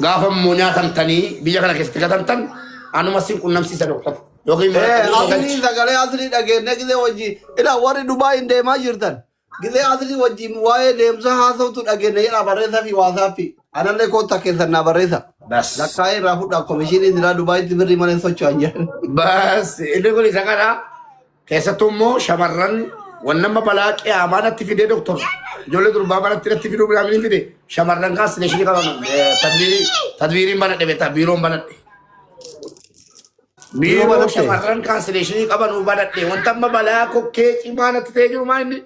غافم مونيا تنتني بيجا كنا كستيكا تنتن أنا مسين كنا مسي سدوكتا يوكي أصلي سكالي أصلي دعينا كذا وجي إلا وارد دبي إندي ما يرتن كذا أصلي وجي مواي دمسا هاسو تو دعينا يلا بريثا في واسافي أنا لكو تكيسنا بريثا بس لكاي راهو دا كوميشن إندرا دبي تبري مالين سوتشو أنجان بس إنه كل سكارا كيسة تومو شمرن wannama balaa qiyaamaanatti fidee doktor ijoollee durbaa banatti irratti fiduu biraamiin fide shamarran kaansileeshinii qaban tadbiiriin banadhe beektaa biiroon banadhe. Biiroo shamarran kaansileeshinii qaban banadhe wanta amma balaa kokkee cimaanatti ta'ee jiru maa inni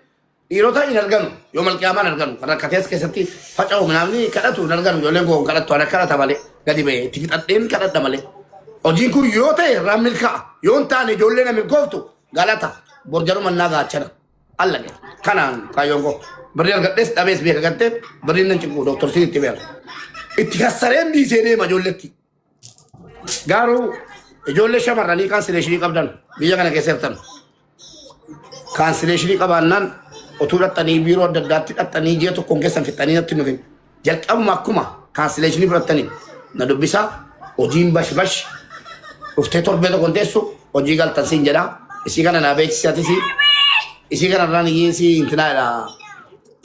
dhiirota hin arganu yoo malqiyaamaan arganu kan rakkatees keessatti faca'u namni kadhatu hin arganu ijoolleen koo kadhattu ana kadhata malee gadi ba'ee itti fixadheen kadhadha malee. Hojiin kun yoo ta'e irraan milkaa'a yoo hin taane ijoollee na milkooftu galata borjaru mannaa gaachana allage kanaan kaayyoon koo birrii argadhees dhabees beeka gattee birriin nan cinqu doktorsiin itti beeka itti kassareen dhiisee deema ijoolletti garuu ijoollee shamarranii kaansileeshinii qabdan biyya kana keessa jirtan kaansileeshinii qabaannaan otuu dhattanii biiroo adda addaatti dhattanii ji'a tokkoon keessan fixanii natti nufin jalqabuma akkuma kaansileeshinii fudhattanii na dubbisaa hojiin bash bash dhuftee torbee tokkoon teessu hojii galtan siin jedhaa isii kana naa beeksisatis isii kana irraan hiyyeesii intinaadha.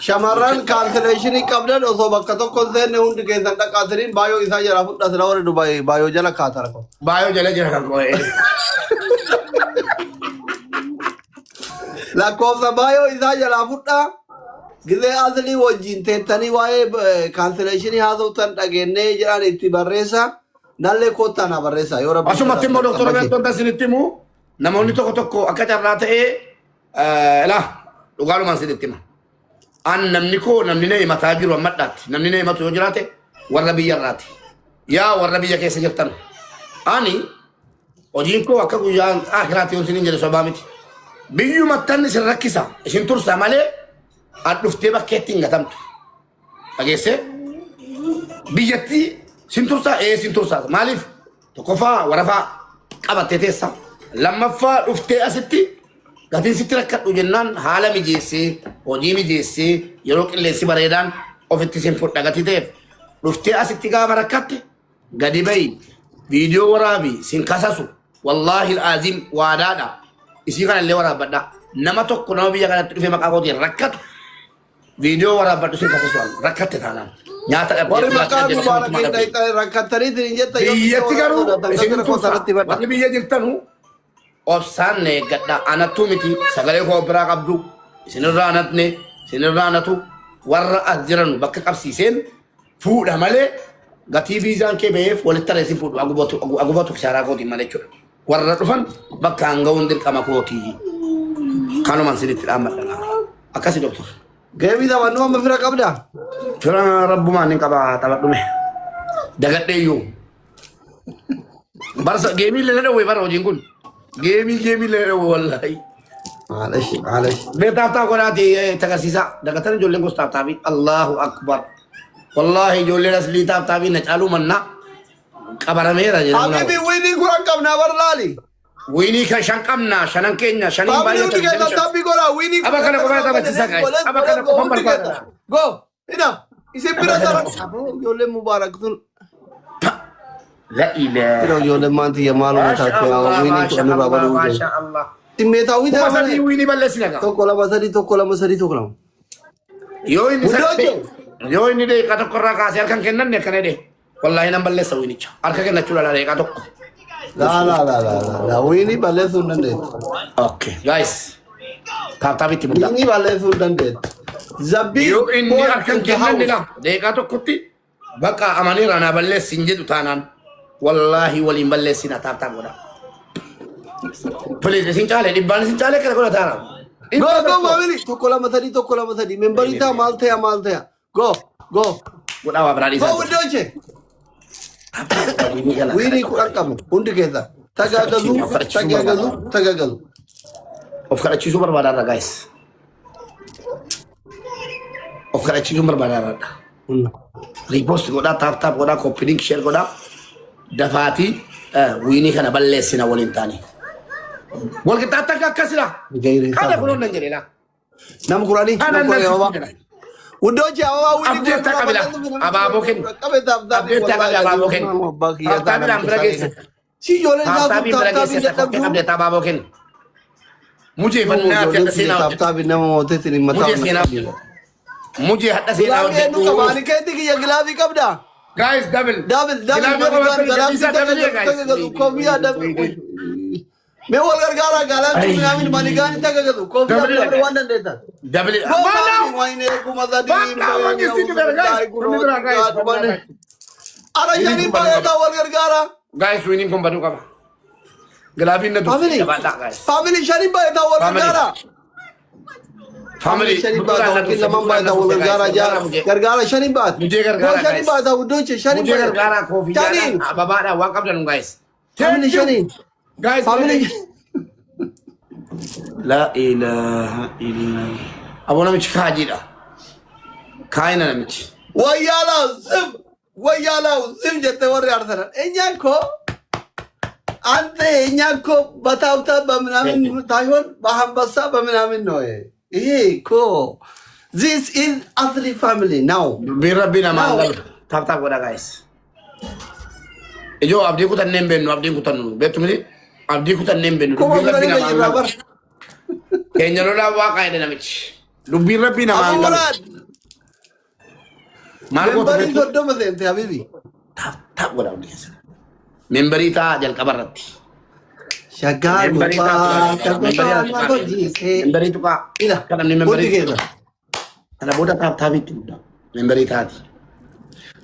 Shamarran kaansileeshinii qabdan osoo bakka tokko seenne hundi keessan dhaqaataniin baay'oo isaa jala fudhata sila warri Dubaay baay'oo jala kaatara ko. Baay'oo jala jira kan qo'ee. Lakkoofsa baay'oo isaa jala fudhaa gizee aslii wajjin teettanii waa'ee kaansileeshinii haasoftan dhageenyee jedhan itti barreessa nallee koottaa na barreessa yoo rabbi. Asumatti immoo doktora Beeltoon isinitti himu namoonni tokko tokko akka carraa ta'ee dhugaalumaan isinitti hima. An namni koo namni na himataa jiru ammadhaatti namni na himatu yoo jiraate warra biyya irraati yaa warra biyya keessa jirtan ani hojiin koo akka guyyaan akiraatti yoo isinin jedhe sobaa miti biyyumattan isin rakkisa isin tursa malee an dhuftee bakkeetti hin gatamtu dhageesse biyyatti sin tursaa sin tursaa maaliif tokkoffaa warafaa qabattee teessa lammaffaa dhuftee asitti gatiin sitti rakkadhu jennaan haala mijeessee hojii mijeessee yeroo qilleensi bareedaan ofitti sin fudha gatii ta'eef dhuftee asitti gaafa rakkatte gadi bayi viidiyoo waraabii sin kasasu wallaahi al'aaziim waadaadha isii kanallee waraabbadha nama tokko nama biyya kanatti dhufee maqaa kootiin rakkatu viidiyoo waraabbadhu sin kasasu rakkatte taanaan nyaata warri maqaa dubaara rakkattanii isin jetta biyyatti garuu isin tursa warri biyya jirtanu obsaan gadda anattu miti sagalee koo biraa qabdu isinirraa anatne isinirraa anatu warra as jiran bakka qabsiiseen fuudha malee gatii viizaan kee ba'eef walitti taree isin fuudhu agubatu kisaaraa kootiin malee jechuudha. Warra dhufan bakka hanga'uun dirqama kootii kanumaan sinitti dhaammadha akkasi doktor. Geemii taphannoo amma fira qabdaa? Fira rabbumaan hin qabaa taphadhume dagadheeyyuu barsa geemii illee dhawwee bara hojiin kun. Gemi le wallahi. Alash. Betafta ko naati tagasisa dagatan jolle ko stafta bi Allahu akbar. Wallahi jolle asli tafta bi na chalu manna. Qabara mera je. Abi wini kuran qabna barlali. Wini ka shankamna shanan kenya shanin bayo ta. Abi tabi gora wini. Abakana ko bata batisa guys. Abakana ko pambar pada. Go. Ina. Ise pira sara. Jolle mubarak tun. La ilaha. Kira jolle manti ya malu ta ta wini ko anu babalu. Masyaallah. Timmeta wita masadi wini balesina ka. Tokko lama sadi. Yo ini deh kata korra kasih kan kenan ya kan deh. Wallahi nan balesa wini cha. Arka kenna chula la deh kata. La wini balesu nande. Okay, guys. Tapi tiba. Ini balesu nande. Zabi. Yo ini arka kenan deh kata kuti. Baka amani rana bales sinjid utanan. Wallahi walim balesina tata goda. Please sincale di ban sincale kala goda tara. Go mamili. Tokko lama tadi. Memberita malte. Go. Goda wa berani sa. Go doche. Wini kurang kamu. Undi kita. Tagagalu. Of kara chisu berbadara guys. Of kara chisu berbadara. Repost goda tap goda copy link share goda. Dafati wini kana balesina walintani. Wal kita taka kasira. Kada kulon nanjere la. Nam Qurani. Udah Jawa wini. Update tak kabila. Ababokin. Update tak kabila ababokin. Tapi nam beragis. Si Jole tapi beragis tapi update ababokin. Mujhe banna ke sina. Tapi nama mote tini mata. Mujhe hatta sina. Lalu kemana kenti ki yang gilavi kabda? Guys, double. Me wal gargara galan tunamin manigan tagagadu. Kofi abdul wanda deta. Double. Mana wine kuma zadi. Ara yani bayata wal gargara. Guys, winning kung banu ka ba? Galabin na doon. Guys. Family shani bayata wal gargara. Family shani bayata kilaman bayata wal gargara jara. Gargara shani bayat. Mujhe gargara. Shani bayata udoche shani Mujhe gargara coffee Shani. jara. Baba na welcome to guys. Family shani. Guys, Family. La ilaha illallah. Abo na mich khaji da. Kaina na mich. Wayala zim jette warre ardana. Enyako ante enyako batauta bamnamin tayhon bahambasa bamnamin noye. Ko this is Asli family now. Birabbi na mangal. Tap goda guys. Ejo abdi ko tan nembe no abdi ko tan no. Betu mi abdi ko tan nembe no. Birabbi na mangal. Kenya lo la wa kay na mich. Lu birabbi na mangal. Margo Membari doddo mazente habibi. Tap goda abdi. Membari ta jal kabaratti. Shagal Membari mupa ta. Membari tu ka. Ila. Kana ni membari. Membari Ana boda tap tabi tu. Membari ta di.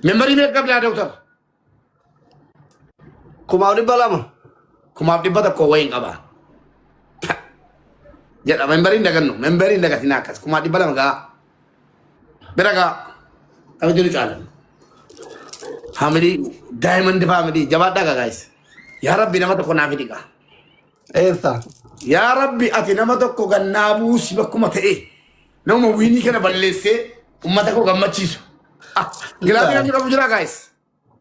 Membari me kab la doctor. Kumauri balama. Kuma abdi bata ko wayin aba. Jada membari ndaga no. Membari ndaga tinakas. Kuma abdi bala maga. Beraga. Kami dulu jalan. Family diamond family jawab dah guys. Ya Rabbi nama tu ko nafi ka. Esa. Ya Rabbi ati nama tu ko gannabu sibakku mate. Nama wini kana balese ummata ko gammachisu. Ah, gilabi nama kamu jura guys.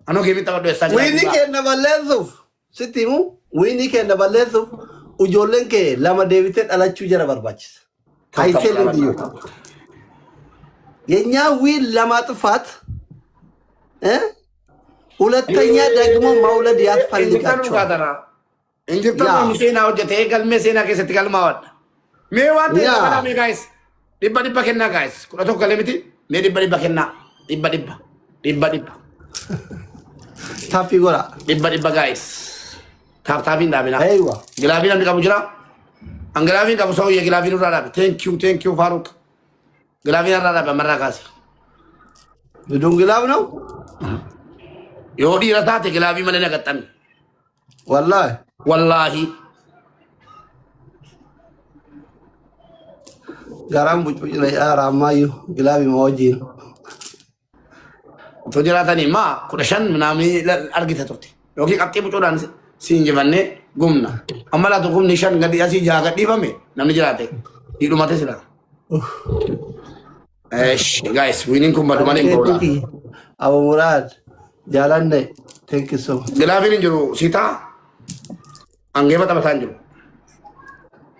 Ano game tawa do esa. Wini ke na balezu. Sitimu wini ke na balezu. Ujolen ke lama David ala chujara barbachis. I tell you. የኛ ዊል ለማጥፋት ሁለተኛ ደግሞ መውለድ ያስፈልጋቸዋል። እንግዲህ ሙሴና ወጀቴ ገልሜ ሴና ከሰት ገልማዋል ሜዋት ለማሚ ጋይስ ዲባ ዲባ ከና ጋይስ ኩራቶ ከለሚቲ ሜ ዲባ ዲባ ከና ዲባ ዲባ ዲባ ዲባ ታፊ ጎራ ዲባ ዲባ ጋይስ ታብታቢ እንዳቢና አይዋ ግላቢና እንደቃ ሙጅራ አንግላቢን ቀቡ ሰው የግላቢን ራዳ ቴንክ ዩ ፋሩቅ ግላቢን ራዳ በመራካሲ ብዱን ግላብ ነው የሆዲ ረታት ግላቢ መለነ ቀጠን ወላሂ ጋራም ቡጭ ላይ አራማዩ ግላቢ ማወጂ ቶጀራታኒ ማ ኩረሸን ምናምን አርጊተ ቶርቲ ዮኪ ቀጤ ቡጮዳን ሲንጀበኔ ጉምና አማላቱ ጉም ኒሻን ገዲ አሲ ጃገዲ ፈሜ ነምን ጅራቴ ይዱማቴ ስላ እሺ ጋይስ ዊኒንግ ኩምባ ዱማኔ ጎላ አቡ ሙራድ ጃላነ ቴንክ ዩ ሶ ግላቢን ጅሩ ሲታ አንጌ በጣም ጅሩ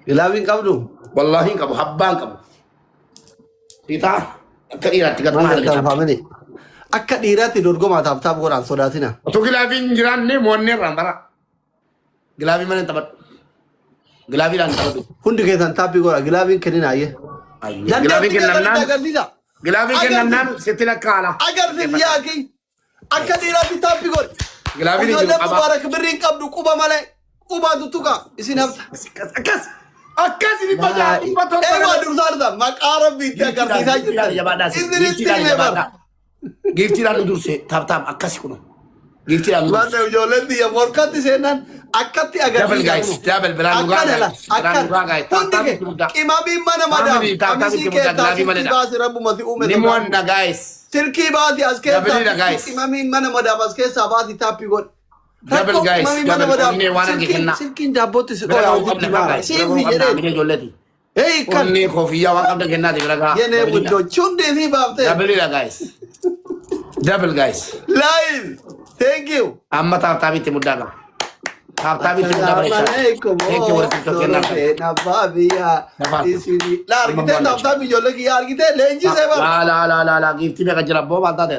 ግላቢን ቀብዱ ወላሂ ቀቡ ሀባን ቀቡ ሲታ ከዲራት ገጥማ ፋሚሊ አከ ዲራት ዶርጎማ ታብታብ ጎራን ሶዳቲና ቱ ግላቢን ጅራኔ ሞኔ ራምበራ ግላቢ ማን ተበጥ ግላቢ ላን ተበጥ ሁንድ ከታን ታቢ ጎራ ግላቢን ከዲና አየ ግላቢ ከነናን ስትለካላ አገር ሲያቂ አከ ዲራት ታቢ ጎር ግላቢ ሙባረክ ብሪን ቀብዱ ቁባ ማለ ቁባ ዱቱጋ ኢሲናብታ አካስ ሊባጃ ኢባቶ ኤዋ ዱርሳርዳ ማቃረብ ቢተገር ጊፍቲ ላሉ ዱርሴ ታብታብ አካስ ይኩኑ ጊፍቲ ላሉ ማነው ጆለቲ የሞርካቲ ሴናን አካቲ አገር ዳብል ጋይስ ዳብል ብራንዱ ጋይስ ታብታብ ቂማቢ ማነ ማዳም ታብታብ ግላቢ ማለዳ ረቡ መሲኡ ሜ ኒሞንዳ ጋይስ ስልኪ ባቲ አስከታ ቂማሚ ማነ ማዳም አስከሳ ባቲ ታፒ ጎድ ዳብል ጋይስ ዳብል ኦኔ ዋና ጊከና ስልኪ እንዳቦት ሲቆ ሲቪ ጆለቲ ኤይ ካን ኦኔ ኮፊያ ዋቀም ደገና ደረጋ የኔ ውዶ ቹንዴ ሲ ባብተ ዳብል ጋይስ ላይቭ ቴንክ ዩ አማ ታብታቢት ሙዳጋ ታብታቢት ሙዳጋ ቴንክ ዩ ወርክ ተከና ናባቢያ ኢሲኒ ላርጊቴ ታብታቢ ጆለኪ ያርጊቴ ለንጂ ሰባ ላ ጊፍቲ በቀጅራ ቦ ባታተ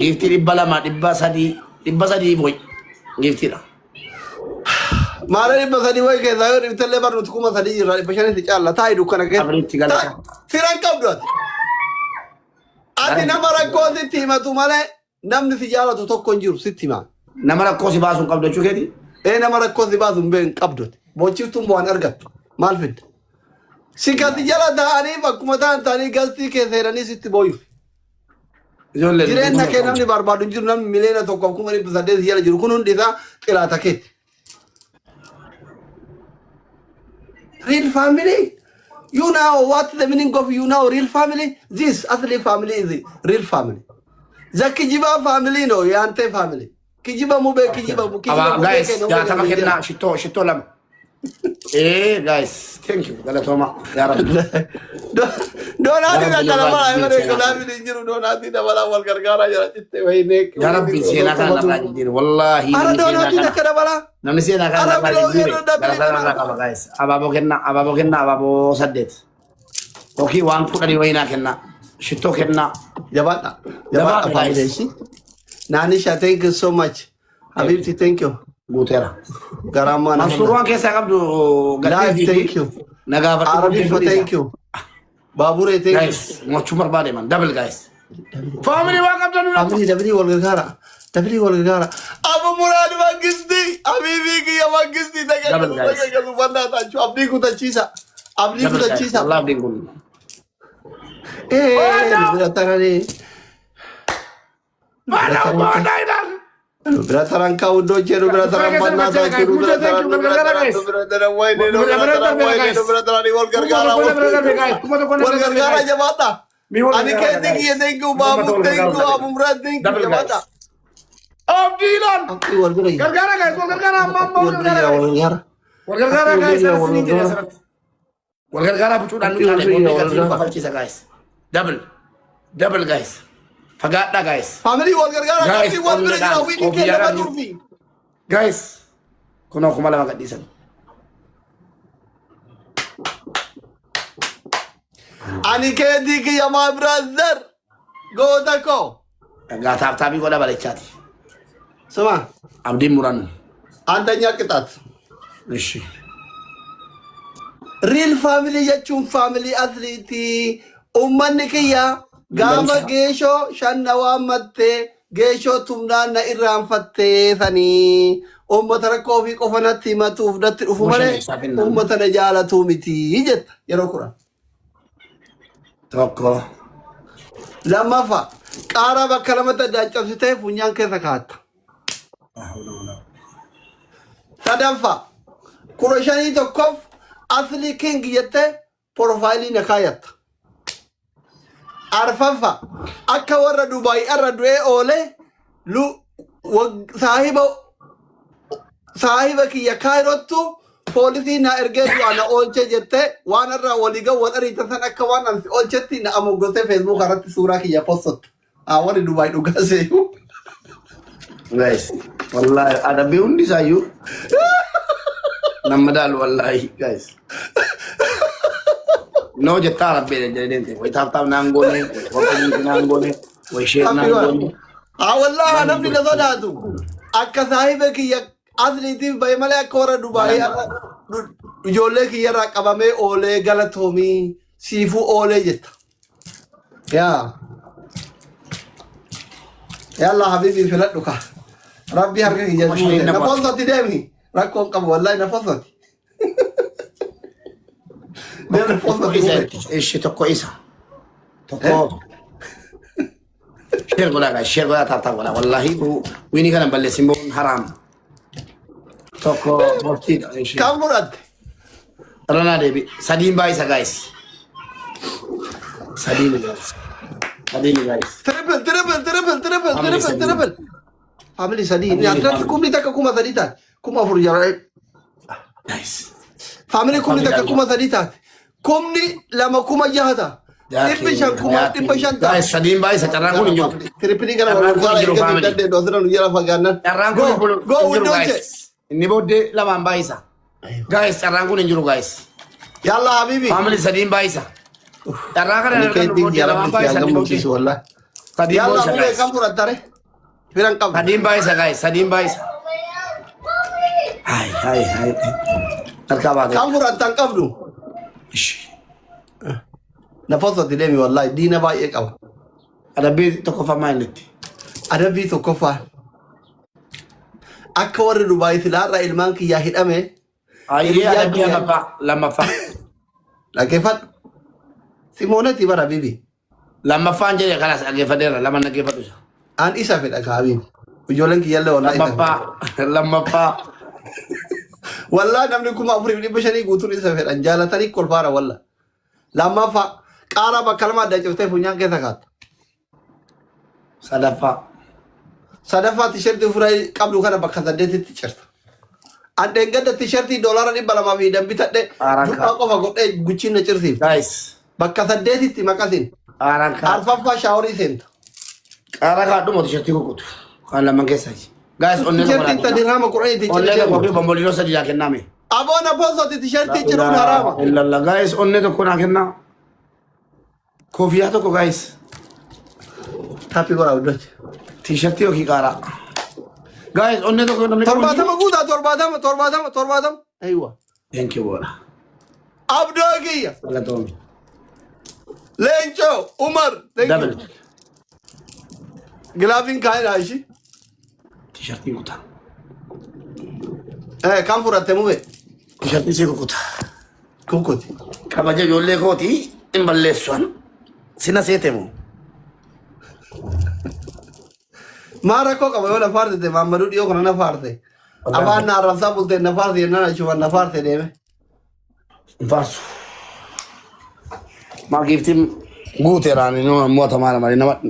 ጊፍቲ ዲባላማ ዲባሳዲ ቦይ ጊፍቲ ዳ ማረኒ በሰዲ ወይ ከዛዩ ዲብተለ ባሩ ትኩማ ሰዲ በሸነ ተጫላ ታይዱ ከነከ ሲራን ቀብዶት አቲ ነመረ ኮቲ ቲመቱ ማለ namni si jaalatu tokko hin jiru sitti himaa nama rakkoo si baasuun qabdu jechuu keeti Eena mara kosi baatu mbeen qabdot. Bochiftuun bu'aan argattu. Maal fidda? Sikati jala ta'anii bakkuma ta'an ta'anii galtii keessa jedhanii sitti booyuuf. Jireenya kee namni barbaadu hin jiru namni miliyoona tokko 1800 jala jiru kun hundi isaa xiraata keetti. Real family. You know what the meaning of real family? This actually family is real family. The Kijiba family no, Yante family. Kijiba mube, Kijiba mube. Guys, jatama kenna shito lam. Guys, thank you. Galatoma. Don't have to I'm going to don't have to wal gargara jara chitte wahi nek. Ya Rabbi sena kan rajdir wallahi. Ara don't have to kadabala. Namni sena kan rajdir. Galatama guys. Ababo ababo saddet. Oki wan kudani wayna kenna. Shito kenna. Jabata family. Nanisha, thank you so much. Habibti, thank you. Butera. Garama Mansuruan kesa kabdu gadis, thank you. Nagavat Arabic, thank you. Babure, thank you. Guys, mochumar bade man. Double guys. Family welcome to Dabli Walgara. Dabli Walgara. Abu Murad Magisti. Abibi ki Magisti. Double guys. Abdi kuta chisa. Abdi kuta chisa. Allah dingul. Beratangani. Berataran kau dojeru berataran mana dojeru berataran berataran Walgara jabata. Ani kayak tinggi thank you babu thank you Abu Murad thank you jabata. Abdilan. Gargara guys, Walgara mamma Walgara. Walgara guys, sini tidak serat. Walgara bucu dan guys. Double guys. Fagata guys. Family Walgara guys, guys. Kuno kumala magadisan. Ani kedi ki ya my brother. Go dako. Gata tapi ko na balik chat. Sama. Abdi Muran. Andanya ketat. Ishi. Real family jechun family athlete. Ummanni kiyya gama geesho shannawa matte geesho tumna na irraanfatte sani ummata rakkoo fi qofanatti himatuuf datti dhufu malee ummata na jaalatu miti jetta yeroo kuran. Tokko. Lammaffaa qaara bakka lamatti daacabsitee funyaan keessa kaatta. Sadaffaa 15 asli king jettee profaayilii na kaayatta. Arfafa akka warra Dubai arra du'ee oole lu saahiba kiyya kaayirottu poolisii na ergee du'aa na oolche jette waan irraa waliiga wal ariita san akka waan ansi oolchetti na amoggotee Facebook irratti suuraa kiyya postottu. Warri Dubai dhugaa seeyu. Guys, wallahi adabi hundi sayu. Namadal wallahi guys. No jetta rabbe jedente way tap nangone way nangone way share nangone wallahi namni la sodaatu akka saahiba kiyya atleetii bay male akka warra Dubai ijoollee kiyya irraa qabamee oolee galatoomii siifu oolee jetta yalla habibi filadhu ka rabbi harka kiyya na posoti deemi rakkoon qabu wallahi na posoti Ishi tokko isa. Tokko. Share gola tap gola. Wallahi wini kana balle simbon haram. Tokko morti. Kamurat. Rana debi. Sadim ba isa guys. Sadim guys. Triple. Family Sadim. Ni atrat kumni taka kuma sadita. Kuma furjara. Nice. Family kumni taka kuma sadita. Kumni lama kuma jahata. Dipishan kuma dipishan ta. Guys, Sadim ba isa carang ko ninyo. Triple kana wala ikati tande dosra nujara faganan. Carang ko go window guys. Inni bodde lama ba isa. Guys, carang ko ninyo guys. Yalla habibi. Family Sadim ba isa. Carang kana bodde lama ba isa. Sadim ba isa guys. Kam pura tare. Firang kam. Sadim ba isa guys. Sadim ba isa. Hai. Terkabade. Kam pura tangkap du. Na foto dilemi wallahi dina ba ye kawa. Ada bi to ko fa mainiti. Ada bi to ko fa. akka warri Dubaay silaarra ilmaan kiyyaa hidhame Ayyee adabbii lammaffaa. dhaggeeffadhu. Simoonatti bara bibi. Lammaffaan jedhee kanas dhaggeeffateera lama dhaggeeffatu isa. An isa fedha kaabiin. Ijoolleen kiyyaallee wallaahi. Lammaffaa. Wallaahi namni 4,500 guutuun isa fedhan jaalatanii kolfaara walla. Lammaffaa qaaraa bakka lama adda ciftee funyaan keessa kaata. Sadaffaa tishertii furaa qabdu kana bakka 8tti cirta. Andeen gadda tishertii $200 bitadhe dubbaa qofa godhee guchiin na cirsiif. Guys. Bakka 8tti maqasin. Arfaffaa shaaworii seenta. Qaaraa kaadhuma tishertii kukutu. Kan lamaan keessaati. Guys onnee Tishertii tadi raama qura'eeti onnee tokko fi bombolino sadi yaa kenname. Aboona boosoti tishertii ciruun haraama. Illalla guys onnee tokko naa kennaa. Koofiyaa tokko guys. Tapi gora uddochi. Tishertii yookiin qaaraa. Guys onnee tokko namni Torbaatama guutaa torbaatama. Aywa. Thank you bola. Abdoo kiyya. Galatoomii. Leenco Umar. Double. Gilaafin kaayina ishi. Tishertii kutaa. Kan fudhatte mube. Tishertii see kukuta. Kukuti. Kabaja ijoollee kooti hin balleessuan. Sina seetemu. Maa rakkoo qaba yoo na faarsite Maammaduu dhiyoo kana na faarse. Afaan na arrabsaa bultee na faarse yennaan achumaan na faarse deeme. Faarsu. Maa giiftiin guuteeraan nama moota maala malee nama.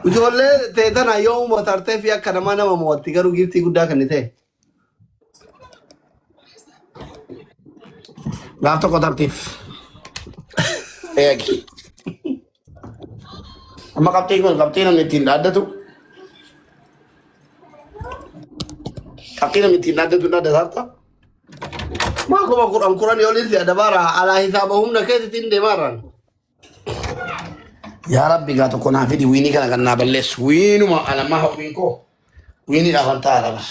Ijoollee teetana yoo mootartee fi akka nama mo'atti garuu giiftii guddaa kan ta'e. Gaaf tokko tartiif. Eegi. Amma qabxii kun qabxii namni ittiin dhaaddatu. Qabxii namni ittiin dhaaddatu dhaaddataarta. Maa kuma kuran yoo linsi adabaara alaa hisaaba humna keessatti deemaarraan. Yaa Rabbi gaa tokko naa fidi wiinii kana kan naa balleessu. Wiinuma alamaa hawwiin koo. Wiiniidhaaf an ta'a dhabas.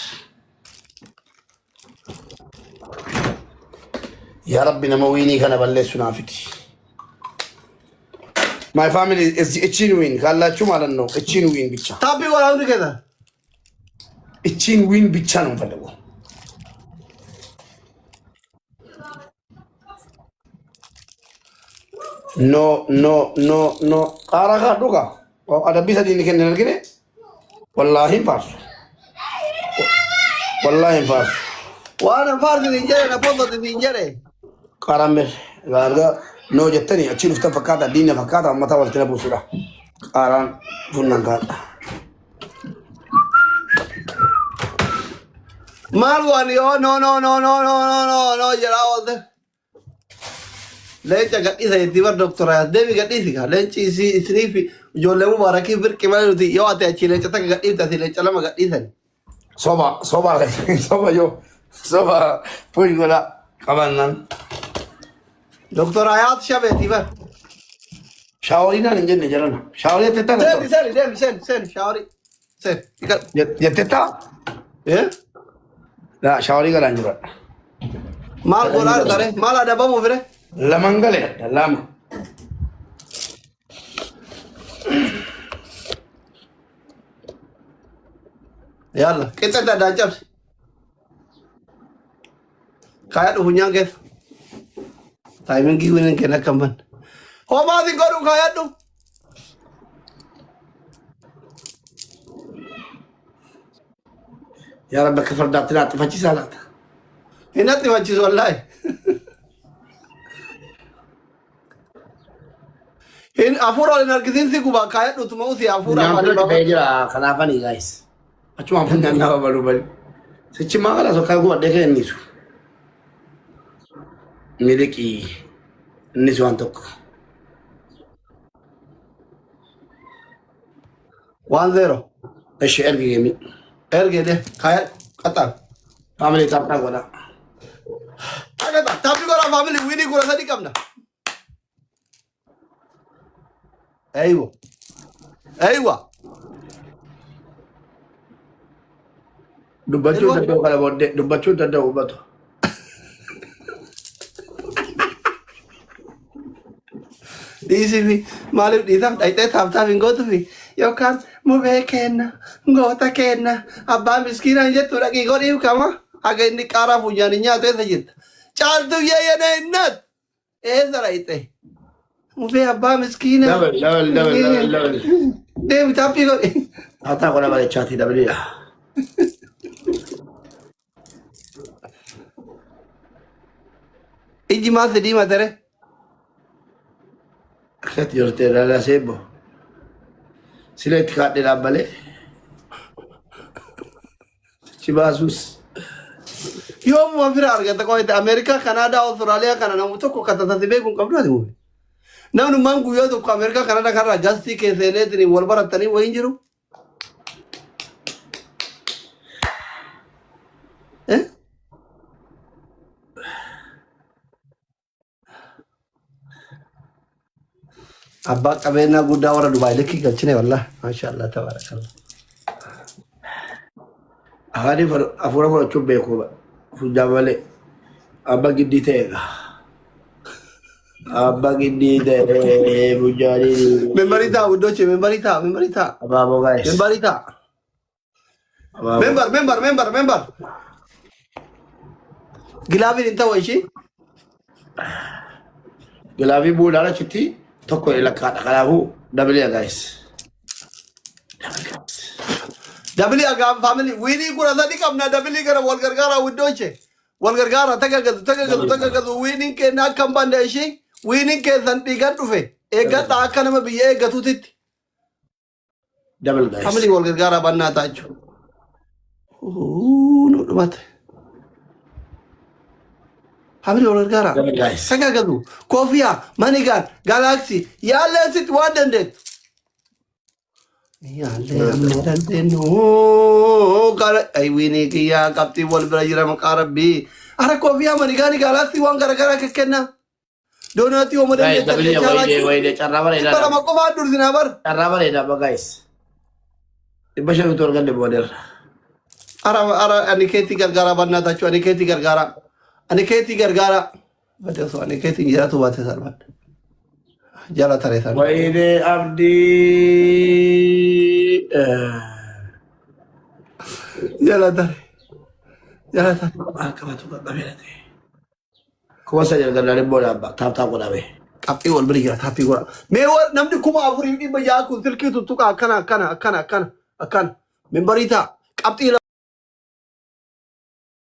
Yaa Rabbi nama wiinii kana balleessu naa fidi. My family is itchin win. Kallachu ማለት ነው itchin win ብቻ. ታቢ ወራው ንገታ itchin win ብቻ ነው የምፈልገው. No. Qara ka duga. O adabi sadi ni kenne nagine. Wallahi farsu. ዋና ፋርሲ እንጀራ ነፖቶ እንጀራ Qaramir. Garga no jettani achi dhufta fakkaata diina fakkaata ammataa walitti na buusudha. Qaaraan funnan kaadha. maal waan yoo no jira oolte leenca gadhiisa itti bar doktora deemi gadhiisi ka leenci isiniif ijoollee mubaarakii birqi malee nuti yoo ate achi leenca takka gadhiifte ati leenca lama gadhiisani. Soba fuul godha qabannan. Doktor Hayat Shabeeti bar. Shaaworinaan hin jenne jarana. Shaaworii jettettaa doktor. Sen shaaworii. Sen. Jettettaa? Laa shaaworii galaan jira. Maal godhaa tare maal adabamu fire. Laman galee lama. Yalla qixxatti addaan cabsi. Kaayadhu funyaan keessa. Taayimingii winiin kenna kan ban. Homaatiin godhu kaayadhu. Yaa Rabbi akka fardaatti naa xiffachiisaa laata. Hin xiffachiisu wallaahi. Hin hafuura hin argisiinsi gubaa kaayadhu tuma usii hafuura Nyaan fula dhibee jira kanaafanii guys. Achumaan funyaan nama baluu bali. Sichi maa kala sokkaa gubadhee kennisu. Miliqii innis waan tokko. 1-0. Eshi ergi geemi. Erge de kaayadhu qaxxaan. Family taphtaa godha. Agata taphni godhaa family winii kudha sadii qabna. Aywa. Dubbachuu danda'u kana booddee dubbachuu danda'u hubatu. dhiisi fi maaliif dhiisaaf dhayxee taaptaaf hin gootu fi yookaan mubee kenna goota kenna abbaa miskiinaa hin jettu dhaqii godhiif kama haga inni qaaraa funyaanii nyaatu eessa jirta caaltuu yeeyana hinnat eessa dhayxee mubee abbaa miskiinaa Dabal. deemi taappii godhi Hataa qona bareechaatii dabaliidha. iji maal si diima tere Akkatti jirtee dhala seebbo. Sila itti kaadhee dhaabbalee. Si baasuus. yoomuma fira argata qo'ite Ameerikaa Kanaadaa Awustiraaliyaa kana namu tokko katatatti beekuun qabdu ati mube namni maan guyyaa tokko Ameerikaa Kanaadaa kanarraa gastii keesseeneetiin wal barattanii wayin jiru abbaa qabeenyaa guddaa warra Dubaay lekkii galchine wallah maashaallah tabaarakallah Haadhi hafuura fudhachuun beekuu fujjaa malee abba giddii ta'eega. Abba giddii ta'ee fujjaanii. membarii ta'a guddoche membarii ta'a Abaaboo gaa'es. membarii ta'a membar gilaabiin hin ta'u ishii Gilaabii buudhaan achitti tokko lakkaadha. Kanaafuu dabaliidha gaa'es. Dabili agam family wini kura sadi kamna dabili gara wal gargara widdoche wal gargara tagagadu wini ke na kambanda ishi wini ke san digan dufe eegata akka nama biyya eegatuutitti Dabal gaa'es. family wal gargara banna taachu no dhumate family wal gargara Dabal gaa'es. tagagadu kofiya manigan galaxy yaale sit wadandet yaale amnadante no kala ay wini kiya kapti wal bira jira makarabbi ara kofiya manigani galaxy wan gargara kenna donati o madan Gaa'es dabaliidha wayidee carraa bareedaa. bara makoma dursina bar Carraa bareedaa abba gaa'es. Dhibba shan utuu arganne boodarra. ara aniketi gargara banna tachu aniketi gargara bade so aniketi jira tu bate sarbat jala tare san Wayidee abdii. jala tare Akkabatu qaqqabeera ta'e. Kuma sadii argannaan booda abba taaptaa godhame. qaphii wal bira jira taphii gora mee namni kuma afurii dhibba yaa kun silkii tuttuqa akkana membarii ta'a qabxii